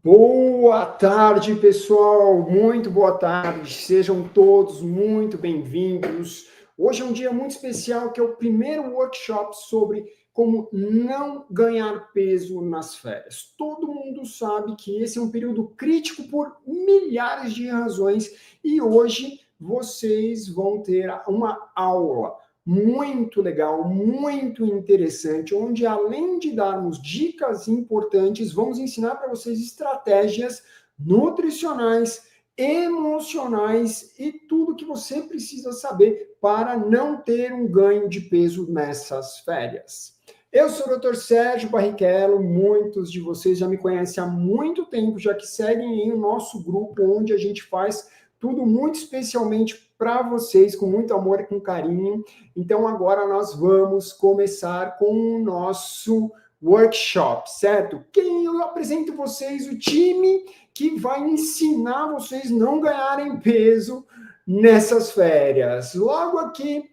Boa tarde, pessoal. Muito boa tarde. Sejam todos muito bem-vindos. Hoje é um dia muito especial, que é o primeiro workshop sobre como não ganhar peso nas férias. Todo mundo sabe que esse é um período crítico por milhares de razões e hoje vocês vão ter uma aula muito legal, muito interessante, onde além de darmos dicas importantes, vamos ensinar para vocês estratégias nutricionais, emocionais e tudo que você precisa saber para não ter um ganho de peso nessas férias. Eu sou o Dr. Sérgio Barrichello, muitos de vocês já me conhecem há muito tempo, já que seguem em o nosso grupo, onde a gente faz tudo muito especialmente para vocês, com muito amor e com carinho. Então, agora nós vamos começar com o nosso workshop, certo? Eu apresento vocês o time que vai ensinar vocês não ganharem peso nessas férias. Logo aqui,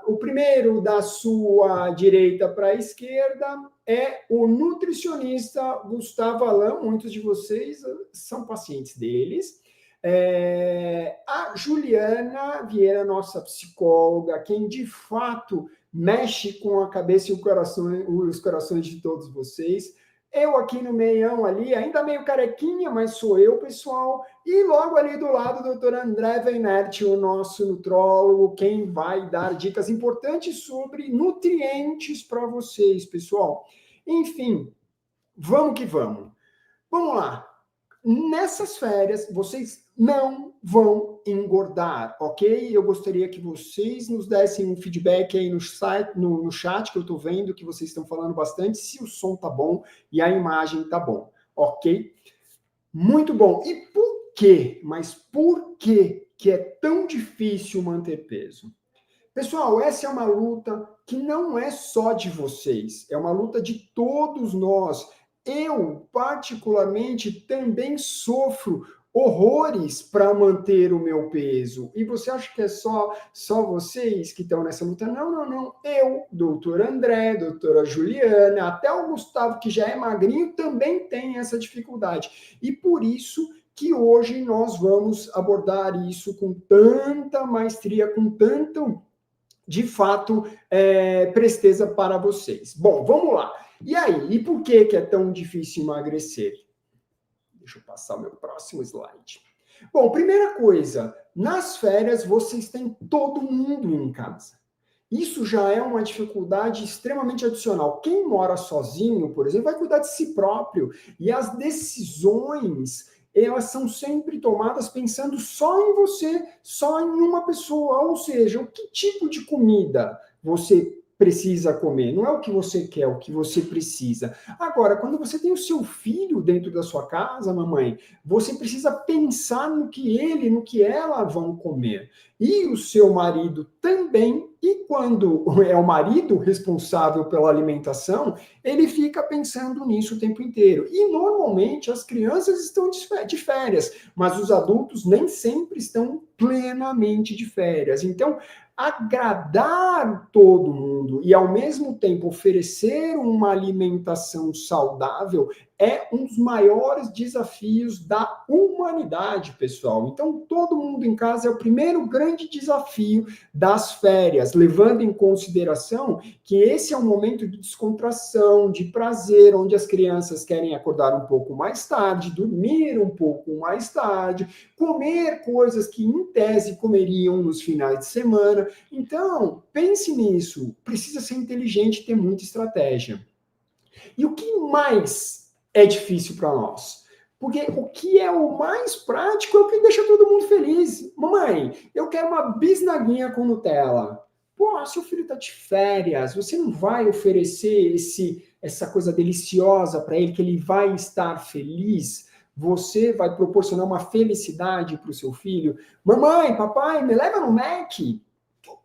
o primeiro da sua direita para a esquerda é o nutricionista Gustavo Alain. Muitos de vocês são pacientes deles. A Juliana Vieira, nossa psicóloga, quem de fato mexe com a cabeça e os corações de todos vocês. Eu aqui no meião ali, ainda meio carequinha, mas sou eu, pessoal. E logo ali do lado, o Dr. André Weinert, o nosso nutrólogo, quem vai dar dicas importantes sobre nutrientes para vocês, pessoal. Enfim, vamos que vamos. Vamos lá. Nessas férias, vocês não vão engordar, ok? Eu gostaria que vocês nos dessem um feedback aí no site, no chat, que eu estou vendo que vocês estão falando bastante, se o som tá bom e a imagem tá bom, ok? Muito bom. E por quê? Mas por que é tão difícil manter peso? Pessoal, essa é uma luta que não é só de vocês, é uma luta de todos nós. Eu, particularmente, também sofro horrores para manter o meu peso. E você acha que é só vocês que estão nessa luta? Não, não, não. Eu, doutor André, doutora Juliana, até o Gustavo, que já é magrinho, também tem essa dificuldade. E por isso que hoje nós vamos abordar isso com tanta maestria, com tanto, de fato, presteza para vocês. Bom, vamos lá. E aí, e por que é tão difícil emagrecer? Deixa eu passar o meu próximo slide. Bom, primeira coisa, nas férias vocês têm todo mundo em casa. Isso já é uma dificuldade extremamente adicional. Quem mora sozinho, por exemplo, vai cuidar de si próprio. E as decisões, elas são sempre tomadas pensando só em você, só em uma pessoa. Ou seja, o que tipo de comida você precisa comer? Não é o que você quer, é o que você precisa. Agora, quando você tem o seu filho dentro da sua casa, mamãe, você precisa pensar no que ele, no que ela vão comer. E o seu marido também. E quando é o marido responsável pela alimentação, ele fica pensando nisso o tempo inteiro. E normalmente as crianças estão de férias, mas os adultos nem sempre estão plenamente de férias. Então, agradar todo mundo e ao mesmo tempo oferecer uma alimentação saudável é um dos maiores desafios da humanidade, pessoal. Então, todo mundo em casa é o primeiro grande desafio das férias, levando em consideração que esse é um momento de descontração, de prazer, onde as crianças querem acordar um pouco mais tarde, dormir um pouco mais tarde, comer coisas que, em tese, comeriam nos finais de semana. Então, pense nisso. Precisa ser inteligente e ter muita estratégia. E o que mais é difícil para nós? Porque o que é o mais prático é o que deixa todo mundo feliz. Mamãe, eu quero uma bisnaguinha com Nutella. Pô, seu filho está de férias, você não vai oferecer essa coisa deliciosa para ele, que ele vai estar feliz? Você vai proporcionar uma felicidade para o seu filho? Mamãe, papai, me leva no Mac?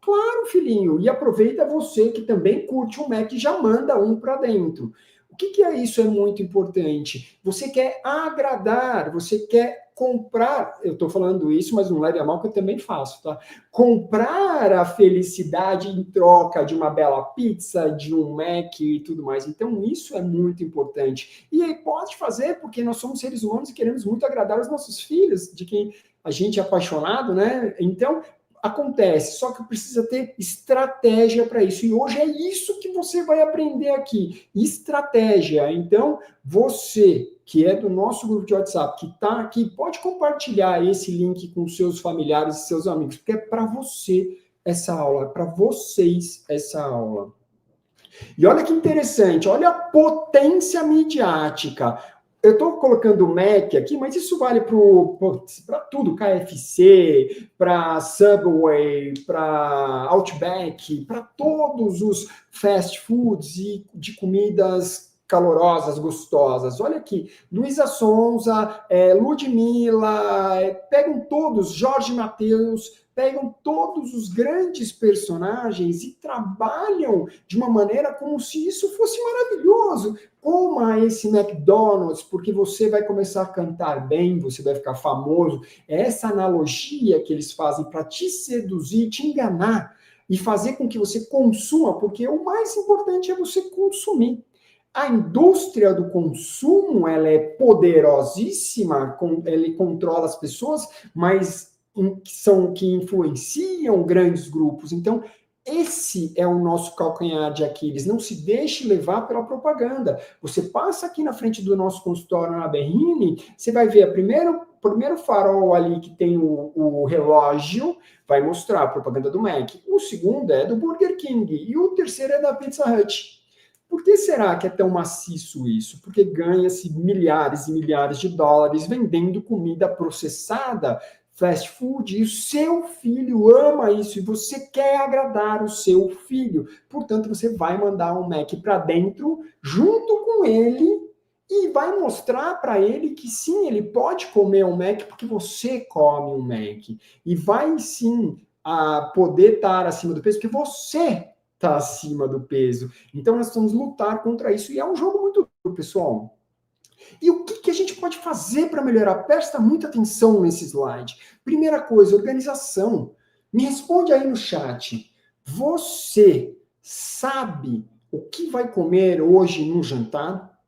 Claro, filhinho. E aproveita você que também curte um Mac e já manda um para dentro. O que é isso? É muito importante. Você quer agradar, você quer comprar, eu estou falando isso, mas não leve a mal que eu também faço, tá? Comprar a felicidade em troca de uma bela pizza, de um Mac e tudo mais. Então, isso é muito importante. E aí pode fazer, porque nós somos seres humanos e queremos muito agradar os nossos filhos, de quem a gente é apaixonado, né? Então, acontece, só que precisa ter estratégia para isso. E hoje é isso que você vai aprender aqui, estratégia. Então, você que é do nosso grupo de WhatsApp, que está aqui, pode compartilhar esse link com seus familiares e seus amigos, porque é para você essa aula, é para vocês essa aula. E olha que interessante, olha a potência midiática. Eu estou colocando o Mac aqui, mas isso vale para tudo, KFC, para Subway, para Outback, para todos os fast foods e de comidas calorosas, gostosas. Olha aqui, Luísa Sonza, Ludmilla, pegam todos, Jorge Mateus, pegam todos os grandes personagens e trabalham de uma maneira como se isso fosse maravilhoso. Coma esse McDonald's, porque você vai começar a cantar bem, você vai ficar famoso. É essa analogia que eles fazem para te seduzir, te enganar e fazer com que você consuma, porque o mais importante é você consumir. A indústria do consumo, ela é poderosíssima, ele controla as pessoas, mas que influenciam grandes grupos. Então, esse é o nosso calcanhar de Aquiles. Não se deixe levar pela propaganda. Você passa aqui na frente do nosso consultório na Berrini, você vai ver o primeiro farol ali que tem o relógio, vai mostrar a propaganda do Mac. O segundo é do Burger King. E o terceiro é da Pizza Hut. Por que será que é tão maciço isso? Porque ganha-se milhares e milhares de dólares vendendo comida processada, fast food, e o seu filho ama isso, e você quer agradar o seu filho. Portanto, você vai mandar um Mac para dentro, junto com ele, e vai mostrar para ele que sim, ele pode comer um Mac, porque você come um Mac. E vai sim poder estar acima do peso, porque você está acima do peso. Então, nós vamos lutar contra isso, e é um jogo muito duro, pessoal. E o que a gente pode fazer para melhorar? Presta muita atenção nesse slide. Primeira coisa, organização. Me responde aí no chat. Você sabe o que vai comer hoje no jantar?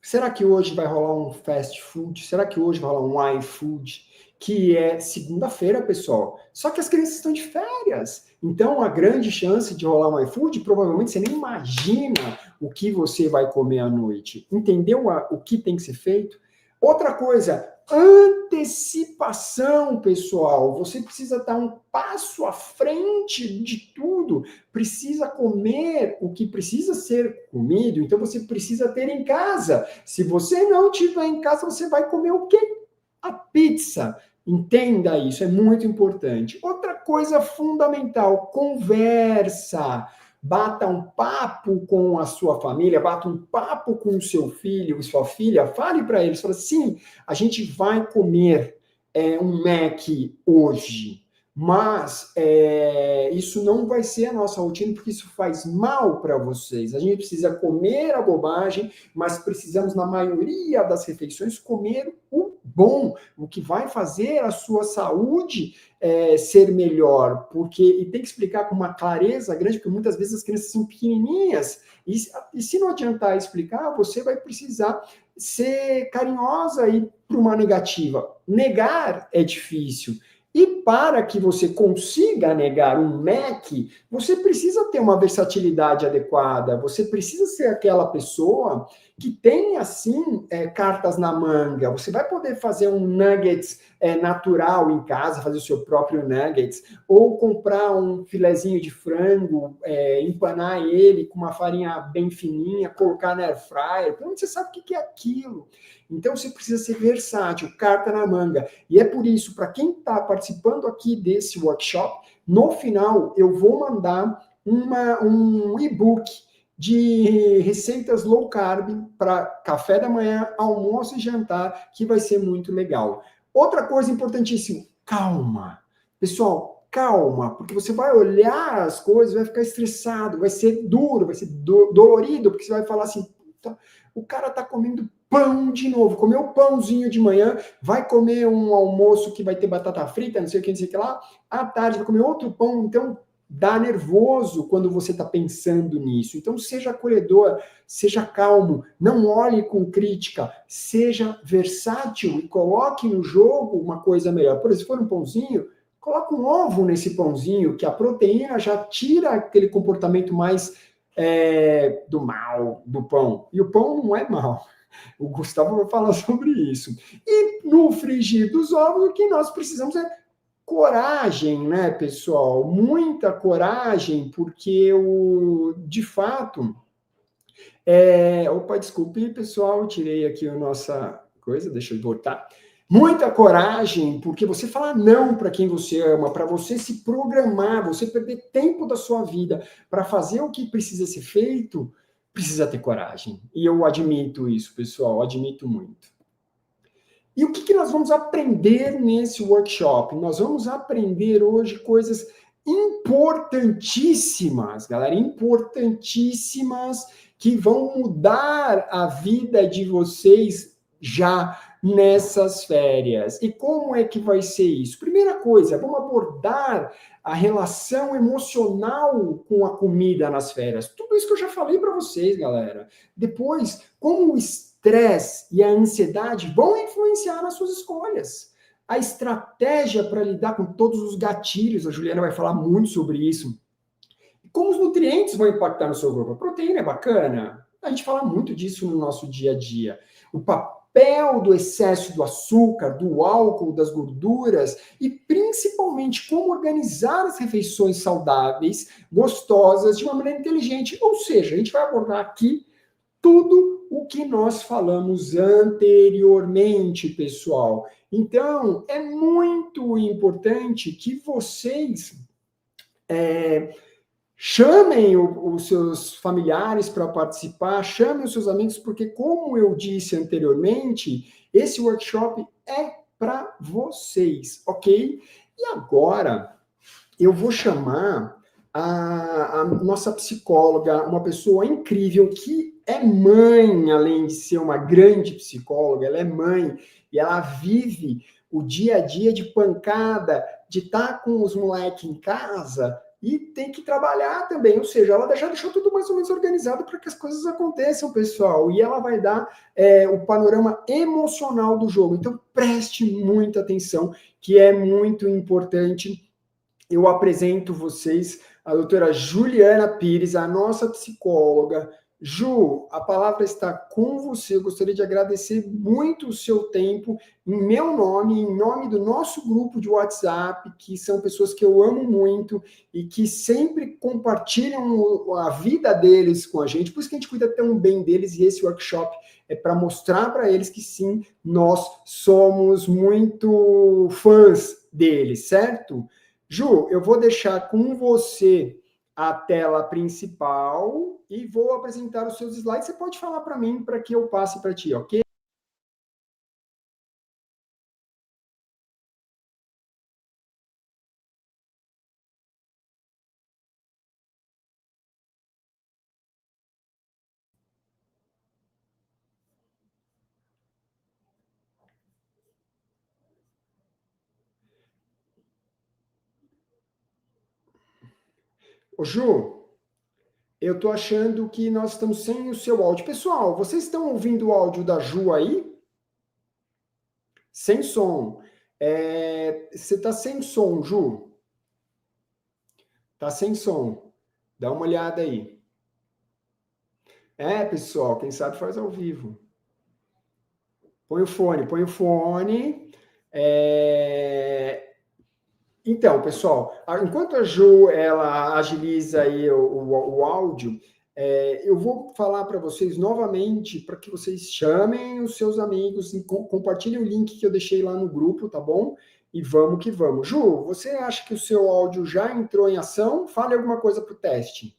Será que hoje vai rolar um fast food? Será que hoje vai rolar um iFood? Que é segunda-feira, pessoal. Só que as crianças estão de férias. Então, a grande chance de rolar um iFood, provavelmente você nem imagina o que você vai comer à noite. Entendeu o que tem que ser feito? Outra coisa, antecipação, pessoal. Você precisa dar um passo à frente de tudo. Precisa comer o que precisa ser comido. Então, você precisa ter em casa. Se você não tiver em casa, você vai comer o quê? A pizza. Entenda isso, é muito importante. Outra coisa fundamental, conversa. Bata um papo com a sua família, bata um papo com o seu filho e sua filha, fale para eles, fala assim, a gente vai comer um Mac hoje, mas isso não vai ser a nossa rotina, porque isso faz mal para vocês. A gente precisa comer a bobagem, mas precisamos, na maioria das refeições, comer o bom, o que vai fazer a sua saúde ser melhor, e tem que explicar com uma clareza grande, porque muitas vezes as crianças são pequenininhas, e se não adiantar explicar, você vai precisar ser carinhosa e para uma negativa. Negar é difícil. E para que você consiga negar um Mac, você precisa ter uma versatilidade adequada, você precisa ser aquela pessoa que tem, assim, cartas na manga. Você vai poder fazer um nuggets natural em casa, fazer o seu próprio nuggets, ou comprar um filezinho de frango, empanar ele com uma farinha bem fininha, colocar na air fryer, porque você sabe o que é aquilo. Então, você precisa ser versátil, carta na manga. E é por isso, para quem está participando aqui desse workshop, no final eu vou mandar um e-book de receitas low carb para café da manhã, almoço e jantar, que vai ser muito legal. Outra coisa importantíssima, calma. Pessoal, calma, porque você vai olhar as coisas, vai ficar estressado, vai ser duro, vai ser dolorido, porque você vai falar assim, o cara está comendo pão de novo, comer o pãozinho de manhã, vai comer um almoço que vai ter batata frita, não sei o que, não sei o que lá, à tarde vai comer outro pão, então dá nervoso quando você está pensando nisso. Então seja acolhedor, seja calmo, não olhe com crítica, seja versátil e coloque no jogo uma coisa melhor. Por exemplo, se for um pãozinho, coloca um ovo nesse pãozinho, que a proteína já tira aquele comportamento mais do mal do pão. E o pão não é mal. O Gustavo vai falar sobre isso. E no frigir dos ovos, o que nós precisamos é coragem, né, pessoal? Muita coragem, porque de fato. Opa, desculpe, pessoal, tirei aqui a nossa coisa, deixa eu voltar. Muita coragem, porque você fala não para quem você ama, para você se programar, você perder tempo da sua vida para fazer o que precisa ser feito, precisa ter coragem. E eu admito isso, pessoal, admito muito. E o que nós vamos aprender nesse workshop? Nós vamos aprender hoje coisas importantíssimas, galera, importantíssimas, que vão mudar a vida de vocês já nessas férias. E como é que vai ser isso? Primeira coisa, vamos abordar a relação emocional com a comida nas férias. Tudo isso que eu já falei para vocês, galera. Depois, como o estresse e a ansiedade vão influenciar nas suas escolhas. A estratégia para lidar com todos os gatilhos, a Juliana vai falar muito sobre isso. Como os nutrientes vão impactar no seu corpo? A proteína é bacana? A gente fala muito disso no nosso dia a dia. O papel do excesso do açúcar, do álcool, das gorduras e principalmente como organizar as refeições saudáveis, gostosas, de uma maneira inteligente. Ou seja, a gente vai abordar aqui tudo o que nós falamos anteriormente, pessoal. Então, é muito importante que vocês chamem os seus familiares para participar, chamem os seus amigos, porque, como eu disse anteriormente, esse workshop é para vocês, ok? E agora, eu vou chamar a nossa psicóloga, uma pessoa incrível que é mãe, além de ser uma grande psicóloga, ela é mãe e ela vive o dia a dia de pancada, de estar com os moleques em casa e tem que trabalhar também, ou seja, ela já deixou tudo mais ou menos organizado para que as coisas aconteçam, pessoal, e ela vai dar o panorama emocional do jogo, então preste muita atenção, que é muito importante. Eu apresento vocês a doutora Juliana Pires, a nossa psicóloga. Ju, a palavra está com você. Eu gostaria de agradecer muito o seu tempo, em meu nome, em nome do nosso grupo de WhatsApp, que são pessoas que eu amo muito e que sempre compartilham a vida deles com a gente. Por isso que a gente cuida tão bem deles e esse workshop é para mostrar para eles que sim, nós somos muito fãs deles, certo? Ju, eu vou deixar com você a tela principal e vou apresentar os seus slides. Você pode falar para mim para que eu passe para ti, ok? Ô, Ju, eu estou achando que nós estamos sem o seu áudio. Pessoal, vocês estão ouvindo o áudio da Ju aí? Sem som. Você está sem som, Ju? Está sem som. Dá uma olhada aí. Pessoal, quem sabe faz ao vivo. Põe o fone, põe o fone. Então, pessoal, enquanto a Ju ela agiliza aí o áudio, eu vou falar para vocês novamente para que vocês chamem os seus amigos e compartilhem o link que eu deixei lá no grupo, tá bom? E vamos que vamos. Ju, você acha que o seu áudio já entrou em ação? Fale alguma coisa para o teste.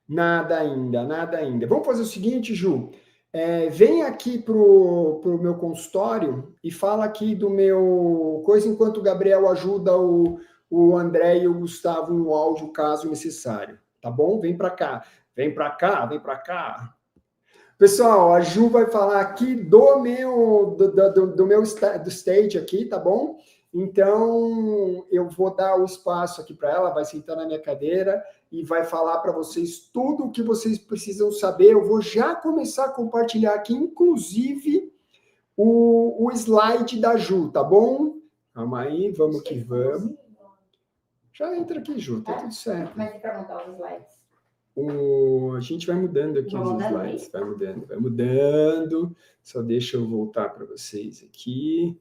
Nada ainda, nada ainda. Vamos fazer o seguinte, Ju. Vem aqui pro meu consultório e fala aqui do meu coisa enquanto o Gabriel ajuda o André e o Gustavo no áudio, caso necessário. Tá bom? Vem para cá. Vem para cá, vem para cá. Pessoal, a Ju vai falar aqui do meu stage aqui, tá bom? Então, eu vou dar o espaço aqui para ela, vai sentar na minha cadeira e vai falar para vocês tudo o que vocês precisam saber. Eu vou já começar a compartilhar aqui, inclusive, o slide da Ju, tá bom? Calma aí, vamos que vamos. Já entra aqui, Ju, tá tudo certo. Mas é para montar os slides? A gente vai mudando aqui os slides, vai mudando. Só deixa eu voltar para vocês aqui.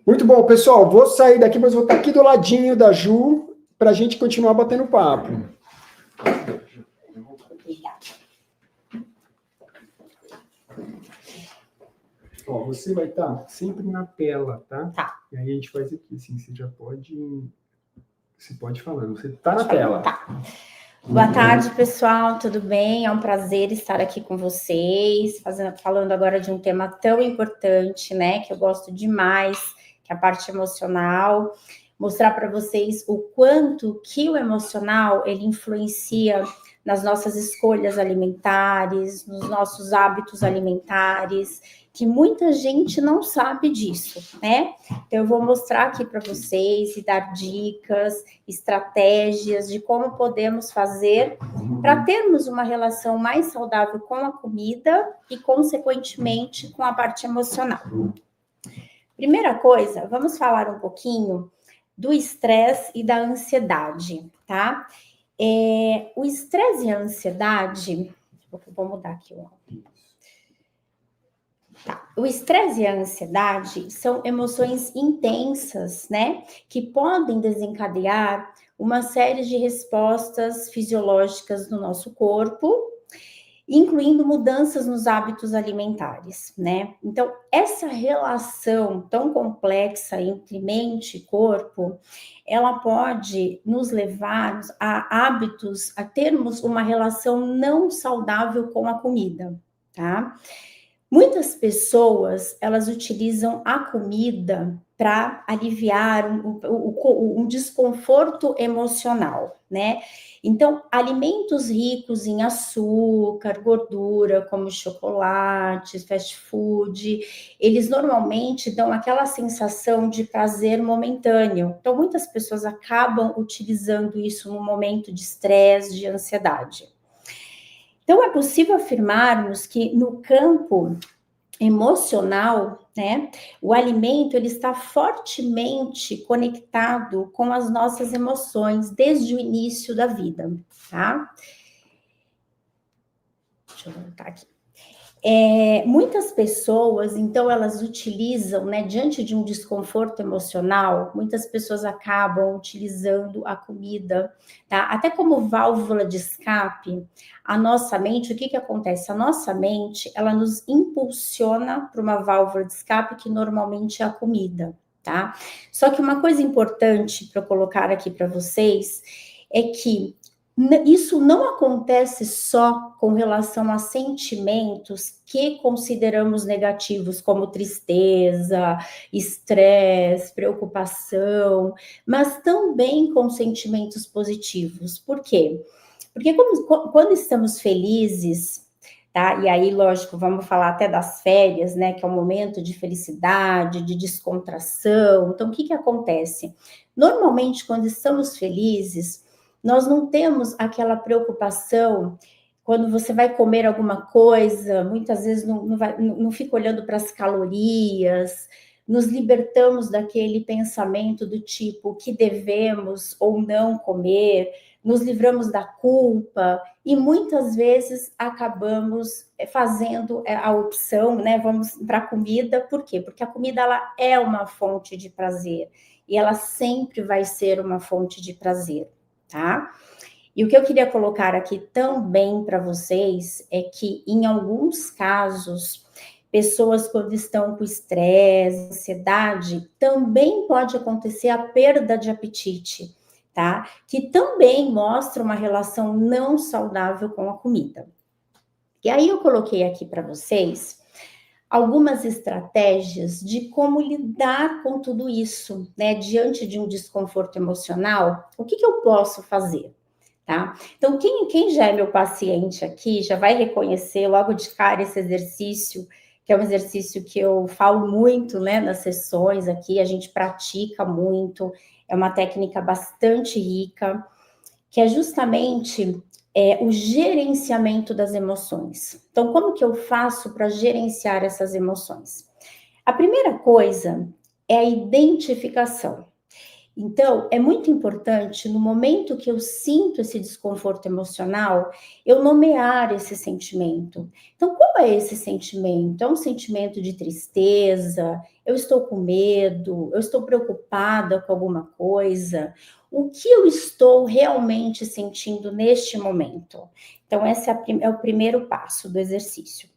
Muito bom, pessoal. Vou sair daqui, mas vou estar aqui do ladinho da Ju para a gente continuar batendo papo. Ó, você vai estar sempre na tela, tá? Tá. E aí a gente faz aqui, assim, você pode falar, você está na tela. Tá. Boa tarde, pessoal, tudo bem? É um prazer estar aqui com vocês, falando agora de um tema tão importante, né, que eu gosto demais, que é a parte emocional, mostrar para vocês o quanto que o emocional, ele influencia nas nossas escolhas alimentares, nos nossos hábitos alimentares, que muita gente não sabe disso, né? Então, eu vou mostrar aqui para vocês e dar dicas, estratégias de como podemos fazer para termos uma relação mais saudável com a comida e, consequentemente, com a parte emocional. Primeira coisa, vamos falar um pouquinho do estresse e da ansiedade, tá? O estresse e a ansiedade... Vou mudar aqui o áudio. Tá. O estresse e a ansiedade são emoções intensas, né? Que podem desencadear uma série de respostas fisiológicas no nosso corpo, incluindo mudanças nos hábitos alimentares, né? Então, essa relação tão complexa entre mente e corpo, ela pode nos levar a hábitos, a termos uma relação não saudável com a comida, tá? Muitas pessoas, elas utilizam a comida para aliviar um desconforto emocional, né? Então, alimentos ricos em açúcar, gordura, como chocolate, fast food, eles normalmente dão aquela sensação de prazer momentâneo. Então, muitas pessoas acabam utilizando isso no momento de estresse, de ansiedade. Então, é possível afirmarmos que no campo emocional, né, o alimento ele está fortemente conectado com as nossas emoções desde o início da vida, tá? Deixa eu voltar aqui. Muitas pessoas, então, elas utilizam, né, diante de um desconforto emocional, muitas pessoas acabam utilizando a comida, tá? Até como válvula de escape, a nossa mente, o que acontece? A nossa mente, ela nos impulsiona para uma válvula de escape que normalmente é a comida, tá? Só que uma coisa importante para eu colocar aqui para vocês é que isso não acontece só com relação a sentimentos que consideramos negativos, como tristeza, estresse, preocupação, mas também com sentimentos positivos. Por quê? Porque quando estamos felizes, tá? E aí, lógico, vamos falar até das férias, né? Que é um momento de felicidade, de descontração. Então, o que acontece? Normalmente, quando estamos felizes, nós não temos aquela preocupação quando você vai comer alguma coisa, muitas vezes não fica olhando para as calorias, nos libertamos daquele pensamento do tipo que devemos ou não comer, nos livramos da culpa e muitas vezes acabamos fazendo a opção, né? Vamos para a comida, por quê? Porque a comida ela é uma fonte de prazer e ela sempre vai ser uma fonte de prazer. Tá? E o que eu queria colocar aqui também para vocês é que, em alguns casos, pessoas quando estão com estresse, ansiedade, também pode acontecer a perda de apetite, tá? Que também mostra uma relação não saudável com a comida. E aí eu coloquei aqui para vocês algumas estratégias de como lidar com tudo isso, né? Diante de um desconforto emocional, o que eu posso fazer, tá? Então, quem já é meu paciente aqui, já vai reconhecer logo de cara esse exercício, que é um exercício que eu falo muito, né, nas sessões aqui, a gente pratica muito, é uma técnica bastante rica, que é justamente o gerenciamento das emoções. Então, como que eu faço para gerenciar essas emoções? A primeira coisa é a identificação. Então, é muito importante, no momento que eu sinto esse desconforto emocional, eu nomear esse sentimento. Então, qual é esse sentimento? É um sentimento de tristeza? Eu estou com medo? Eu estou preocupada com alguma coisa? O que eu estou realmente sentindo neste momento? Então, esse é o primeiro passo do exercício.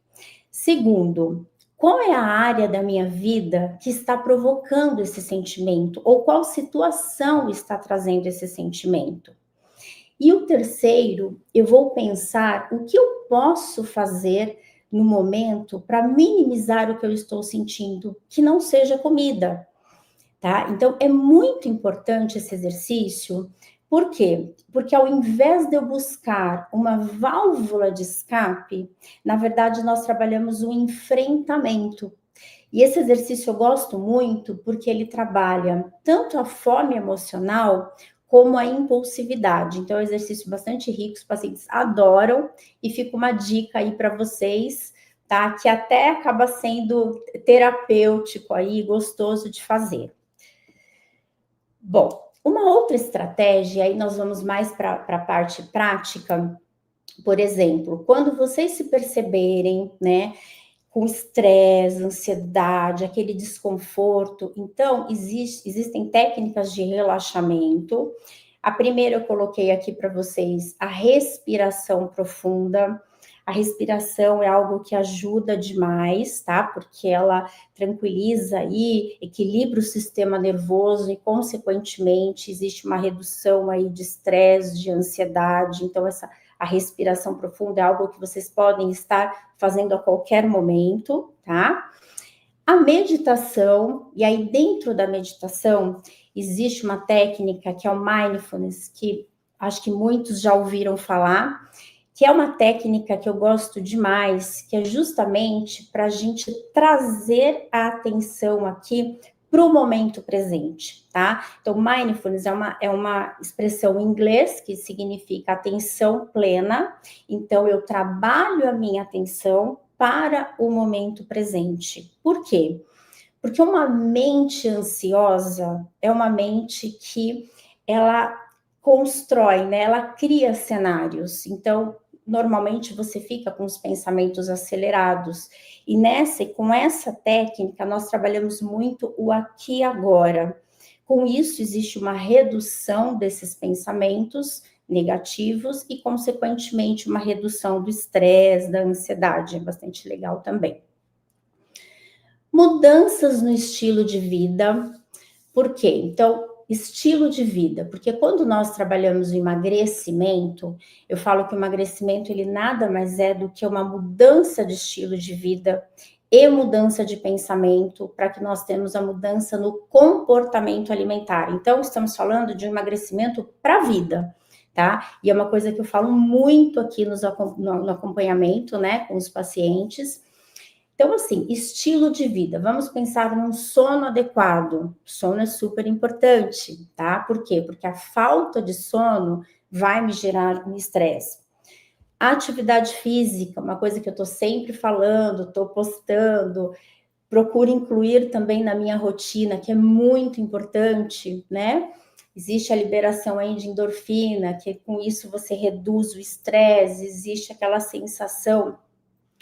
Segundo, qual é a área da minha vida que está provocando esse sentimento? Ou qual situação está trazendo esse sentimento? E o terceiro, eu vou pensar o que eu posso fazer no momento para minimizar o que eu estou sentindo, que não seja comida, tá? Então, é muito importante esse exercício. Por quê? Porque ao invés de eu buscar uma válvula de escape, na verdade, nós trabalhamos o enfrentamento. E esse exercício eu gosto muito porque ele trabalha tanto a fome emocional como a impulsividade. Então, é um exercício bastante rico, os pacientes adoram, e fica uma dica aí para vocês, tá? Que até acaba sendo terapêutico aí, gostoso de fazer. Bom, uma outra estratégia, aí nós vamos mais para a parte prática, por exemplo, quando vocês se perceberem, né, com estresse, ansiedade, aquele desconforto, então existem técnicas de relaxamento. A primeira eu coloquei aqui para vocês, a respiração profunda. A respiração é algo que ajuda demais, tá? Porque ela tranquiliza aí, equilibra o sistema nervoso e, consequentemente, existe uma redução aí de estresse, de ansiedade. Então, a respiração profunda é algo que vocês podem estar fazendo a qualquer momento, tá? A meditação, e aí dentro da meditação, existe uma técnica que é o mindfulness, que acho que muitos já ouviram falar, que é uma técnica que eu gosto demais, que é justamente para a gente trazer a atenção aqui para o momento presente, tá? Então, mindfulness é uma expressão em inglês que significa atenção plena. Então, eu trabalho a minha atenção para o momento presente. Por quê? Porque uma mente ansiosa é uma mente que ela constrói, né? Ela cria cenários. Então, normalmente você fica com os pensamentos acelerados. E com essa técnica, nós trabalhamos muito o aqui e agora. Com isso, existe uma redução desses pensamentos negativos e, consequentemente, uma redução do estresse, da ansiedade. É bastante legal também. Mudanças no estilo de vida. Por quê? Então, estilo de vida, porque quando nós trabalhamos o emagrecimento, eu falo que o emagrecimento ele nada mais é do que uma mudança de estilo de vida e mudança de pensamento, para que nós tenhamos a mudança no comportamento alimentar. Então, estamos falando de um emagrecimento para a vida, tá? E é uma coisa que eu falo muito aqui no acompanhamento, né, com os pacientes. Então, assim, estilo de vida. Vamos pensar num sono adequado. Sono é super importante, tá? Por quê? Porque a falta de sono vai me gerar um estresse. Atividade física, uma coisa que eu tô sempre falando, tô postando, procuro incluir também na minha rotina, que é muito importante, né? Existe a liberação aí de endorfina, que com isso você reduz o estresse, existe aquela sensação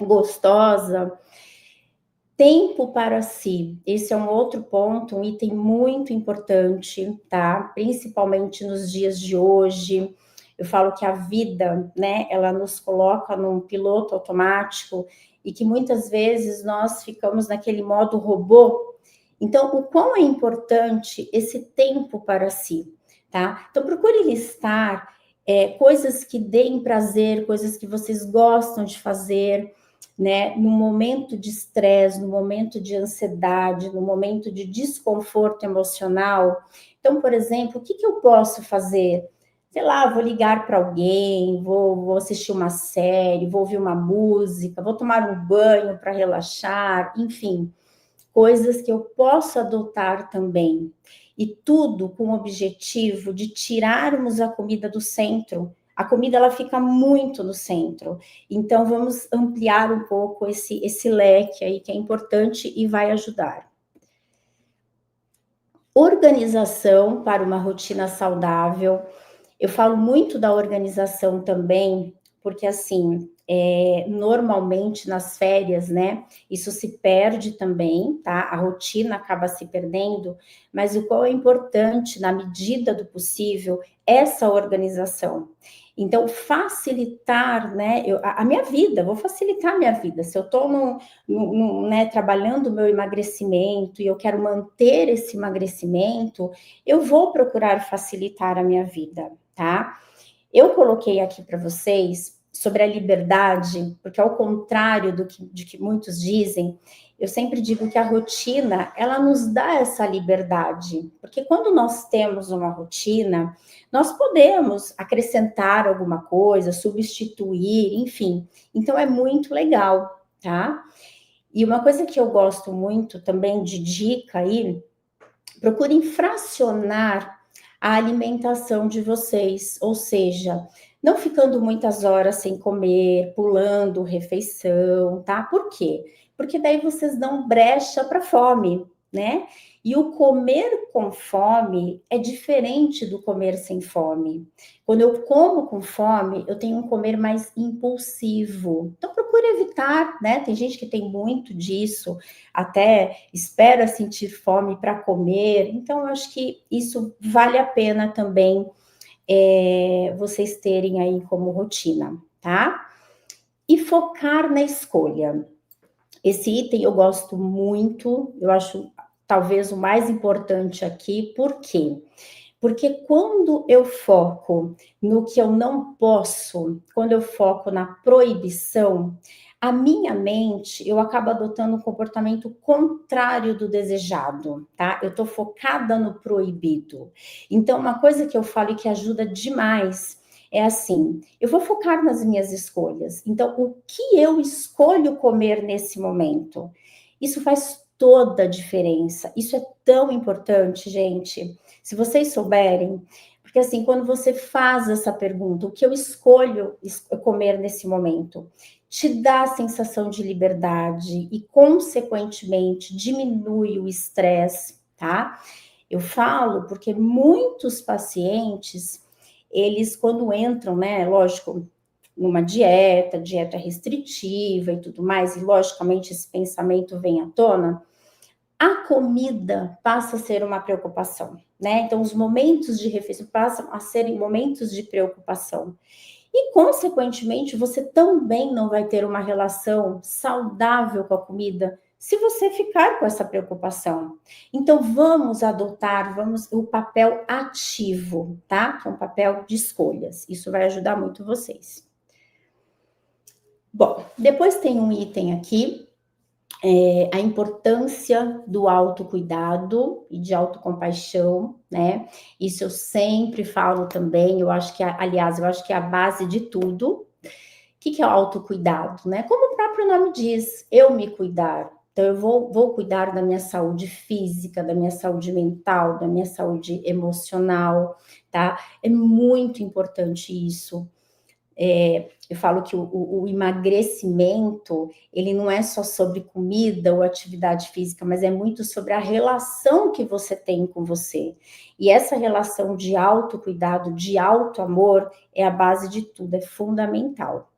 gostosa. Tempo para si, esse é um outro ponto, um item muito importante, tá? Principalmente nos dias de hoje. Eu falo que a vida, né, ela nos coloca num piloto automático e que muitas vezes nós ficamos naquele modo robô. Então, o quão é importante esse tempo para si, tá? Então, procure listar coisas que deem prazer, coisas que vocês gostam de fazer, né, no momento de estresse, no momento de ansiedade, no momento de desconforto emocional. Então, por exemplo, o que eu posso fazer? sei lá, vou ligar para alguém, vou assistir uma série, vou ouvir uma música, vou tomar um banho para relaxar, enfim, coisas que eu posso adotar também. E tudo com o objetivo de tirarmos a comida do centro. A comida ela fica muito no centro. Então vamos ampliar um pouco esse leque aí que é importante e vai ajudar. Organização para uma rotina saudável. Eu falo muito da organização também, porque assim, normalmente nas férias, né, isso se perde também, tá? A rotina acaba se perdendo, mas o qual é importante, na medida do possível, essa organização. Então, facilitar, né, a minha vida, vou facilitar a minha vida. Se eu estou né, trabalhando o meu emagrecimento e eu quero manter esse emagrecimento, eu vou procurar facilitar a minha vida, tá? Eu coloquei aqui para vocês sobre a liberdade, porque ao contrário de que muitos dizem, eu sempre digo que a rotina, ela nos dá essa liberdade, porque quando nós temos uma rotina, nós podemos acrescentar alguma coisa, substituir, enfim. Então é muito legal, tá? E uma coisa que eu gosto muito também de dica aí, procurem fracionar a alimentação de vocês, ou seja, não ficando muitas horas sem comer, pulando refeição, tá? Por quê? Porque daí vocês dão brecha para fome, né? E o comer com fome é diferente do comer sem fome. Quando eu como com fome, eu tenho um comer mais impulsivo. Então, procure evitar, né? Tem gente que tem muito disso, até espera sentir fome para comer. Então, eu acho que isso vale a pena também vocês terem aí como rotina, tá? E focar na escolha. Esse item eu gosto muito, eu acho talvez o mais importante aqui, por quê? Porque quando eu foco no que eu não posso, quando eu foco na proibição, a minha mente, eu acabo adotando um comportamento contrário do desejado, tá? Eu tô focada no proibido. Então, uma coisa que eu falo e que ajuda demais é assim, eu vou focar nas minhas escolhas. Então, o que eu escolho comer nesse momento? Isso faz toda a diferença. Isso é tão importante, gente. Se vocês souberem, porque assim, quando você faz essa pergunta, o que eu escolho comer nesse momento, te dá a sensação de liberdade e, consequentemente, diminui o estresse, tá? Eu falo porque muitos pacientes, eles quando entram, né, lógico, numa dieta restritiva e tudo mais, e logicamente esse pensamento vem à tona, a comida passa a ser uma preocupação, né? Então, os momentos de refeição passam a serem momentos de preocupação. E, consequentemente, você também não vai ter uma relação saudável com a comida se você ficar com essa preocupação. Então, vamos adotar o papel ativo, tá? Que é um papel de escolhas. Isso vai ajudar muito vocês. Bom, depois tem um item aqui, a importância do autocuidado e de autocompaixão, né? Isso eu sempre falo também, eu acho que, aliás, eu acho que é a base de tudo. O que é o autocuidado, né? Como o próprio nome diz, eu me cuidar. Então, eu vou cuidar da minha saúde física, da minha saúde mental, da minha saúde emocional, tá? É muito importante isso. Eu falo que o emagrecimento, ele não é só sobre comida ou atividade física, mas é muito sobre a relação que você tem com você. E essa relação de autocuidado, de autoamor, é a base de tudo, é fundamental.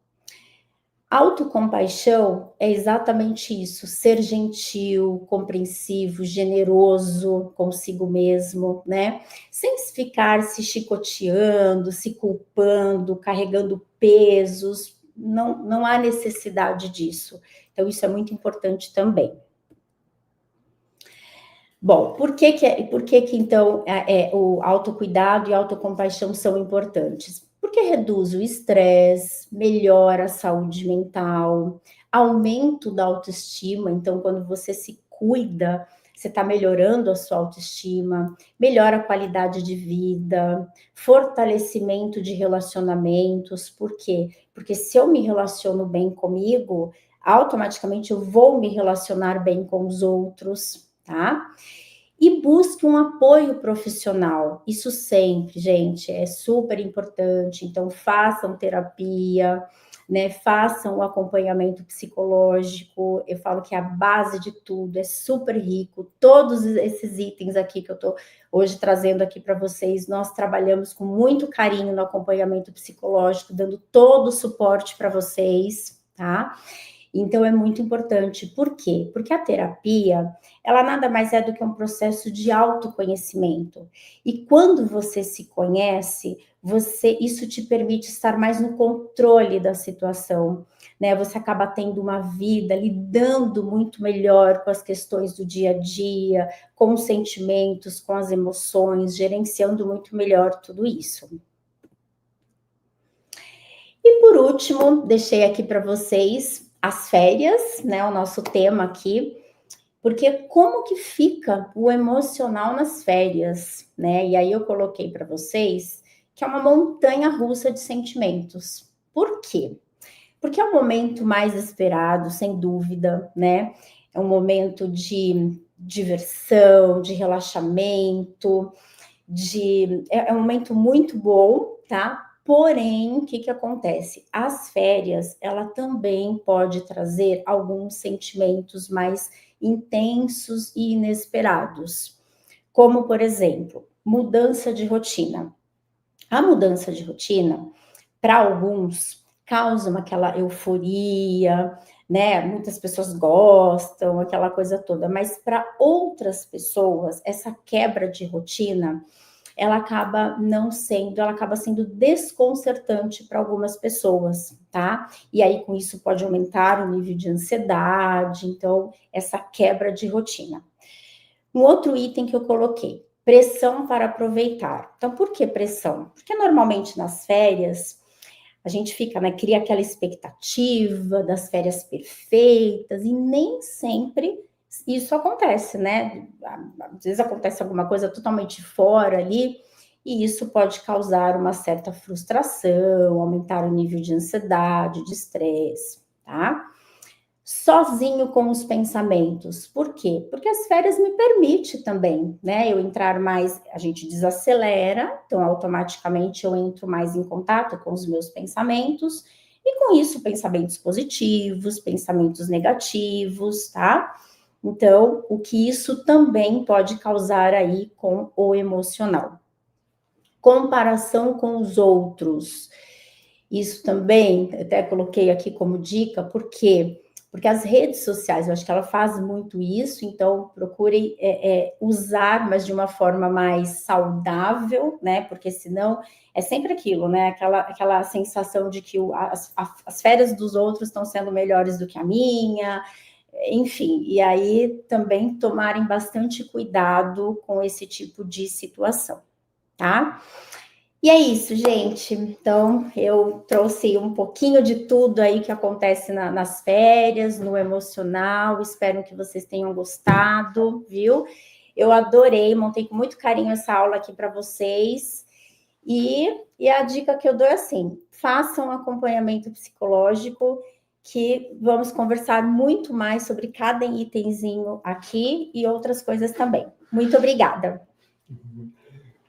Autocompaixão é exatamente isso, ser gentil, compreensivo, generoso consigo mesmo, né? Sem ficar se chicoteando, se culpando, carregando pesos, não há necessidade disso. Então, isso é muito importante também. Bom, por que então o autocuidado e a autocompaixão são importantes? Porque reduz o estresse, melhora a saúde mental, aumento da autoestima. Então, quando você se cuida, você está melhorando a sua autoestima, melhora a qualidade de vida, fortalecimento de relacionamentos. Por quê? Porque se eu me relaciono bem comigo, automaticamente eu vou me relacionar bem com os outros, tá? E busque um apoio profissional. Isso sempre, gente, é super importante. Então, façam terapia, né? Façam o acompanhamento psicológico. Eu falo que é a base de tudo, é super rico. Todos esses itens aqui que eu estou hoje trazendo aqui para vocês, nós trabalhamos com muito carinho no acompanhamento psicológico, dando todo o suporte para vocês, tá? Então, é muito importante. Por quê? Porque a terapia, ela nada mais é do que um processo de autoconhecimento. E quando você se conhece, isso te permite estar mais no controle da situação, né? Você acaba tendo uma vida, lidando muito melhor com as questões do dia a dia, com os sentimentos, com as emoções, gerenciando muito melhor tudo isso. E por último, deixei aqui para vocês as férias, né? O nosso tema aqui, porque como que fica o emocional nas férias, né? E aí eu coloquei para vocês que é uma montanha-russa de sentimentos. Por quê? Porque é um momento mais esperado, sem dúvida, né? É um momento de diversão, de relaxamento, é um momento muito bom, tá? Porém, o que acontece? As férias, ela também pode trazer alguns sentimentos mais intensos e inesperados, como, por exemplo, mudança de rotina. A mudança de rotina, para alguns, causa aquela euforia, né? Muitas pessoas gostam, aquela coisa toda, mas para outras pessoas, essa quebra de rotina, ela acaba sendo desconcertante para algumas pessoas, tá? E aí, com isso, pode aumentar o nível de ansiedade, então, essa quebra de rotina. Um outro item que eu coloquei, pressão para aproveitar. Então, por que pressão? Porque normalmente nas férias, a gente fica, né, cria aquela expectativa das férias perfeitas, e nem sempre isso acontece, né? Às vezes acontece alguma coisa totalmente fora ali, e isso pode causar uma certa frustração, aumentar o nível de ansiedade, de estresse, tá? Sozinho com os pensamentos. Por quê? Porque as férias me permitem também, né? Eu entrar mais, a gente desacelera, então automaticamente eu entro mais em contato com os meus pensamentos, e com isso, pensamentos positivos, pensamentos negativos, tá? Então, o que isso também pode causar aí com o emocional. Comparação com os outros. Isso também, até coloquei aqui como dica, por quê? Porque as redes sociais, eu acho que ela faz muito isso, então procurem usar, mas de uma forma mais saudável, né? Porque senão é sempre aquilo, né? Aquela sensação de que as férias dos outros estão sendo melhores do que a minha, enfim, e aí também tomarem bastante cuidado com esse tipo de situação, tá? E é isso, gente. Então, eu trouxe um pouquinho de tudo aí que acontece nas férias, no emocional. Espero que vocês tenham gostado, viu? Eu adorei, montei com muito carinho essa aula aqui para vocês. E a dica que eu dou é assim: façam um acompanhamento psicológico, que vamos conversar muito mais sobre cada itemzinho aqui e outras coisas também. Muito obrigada.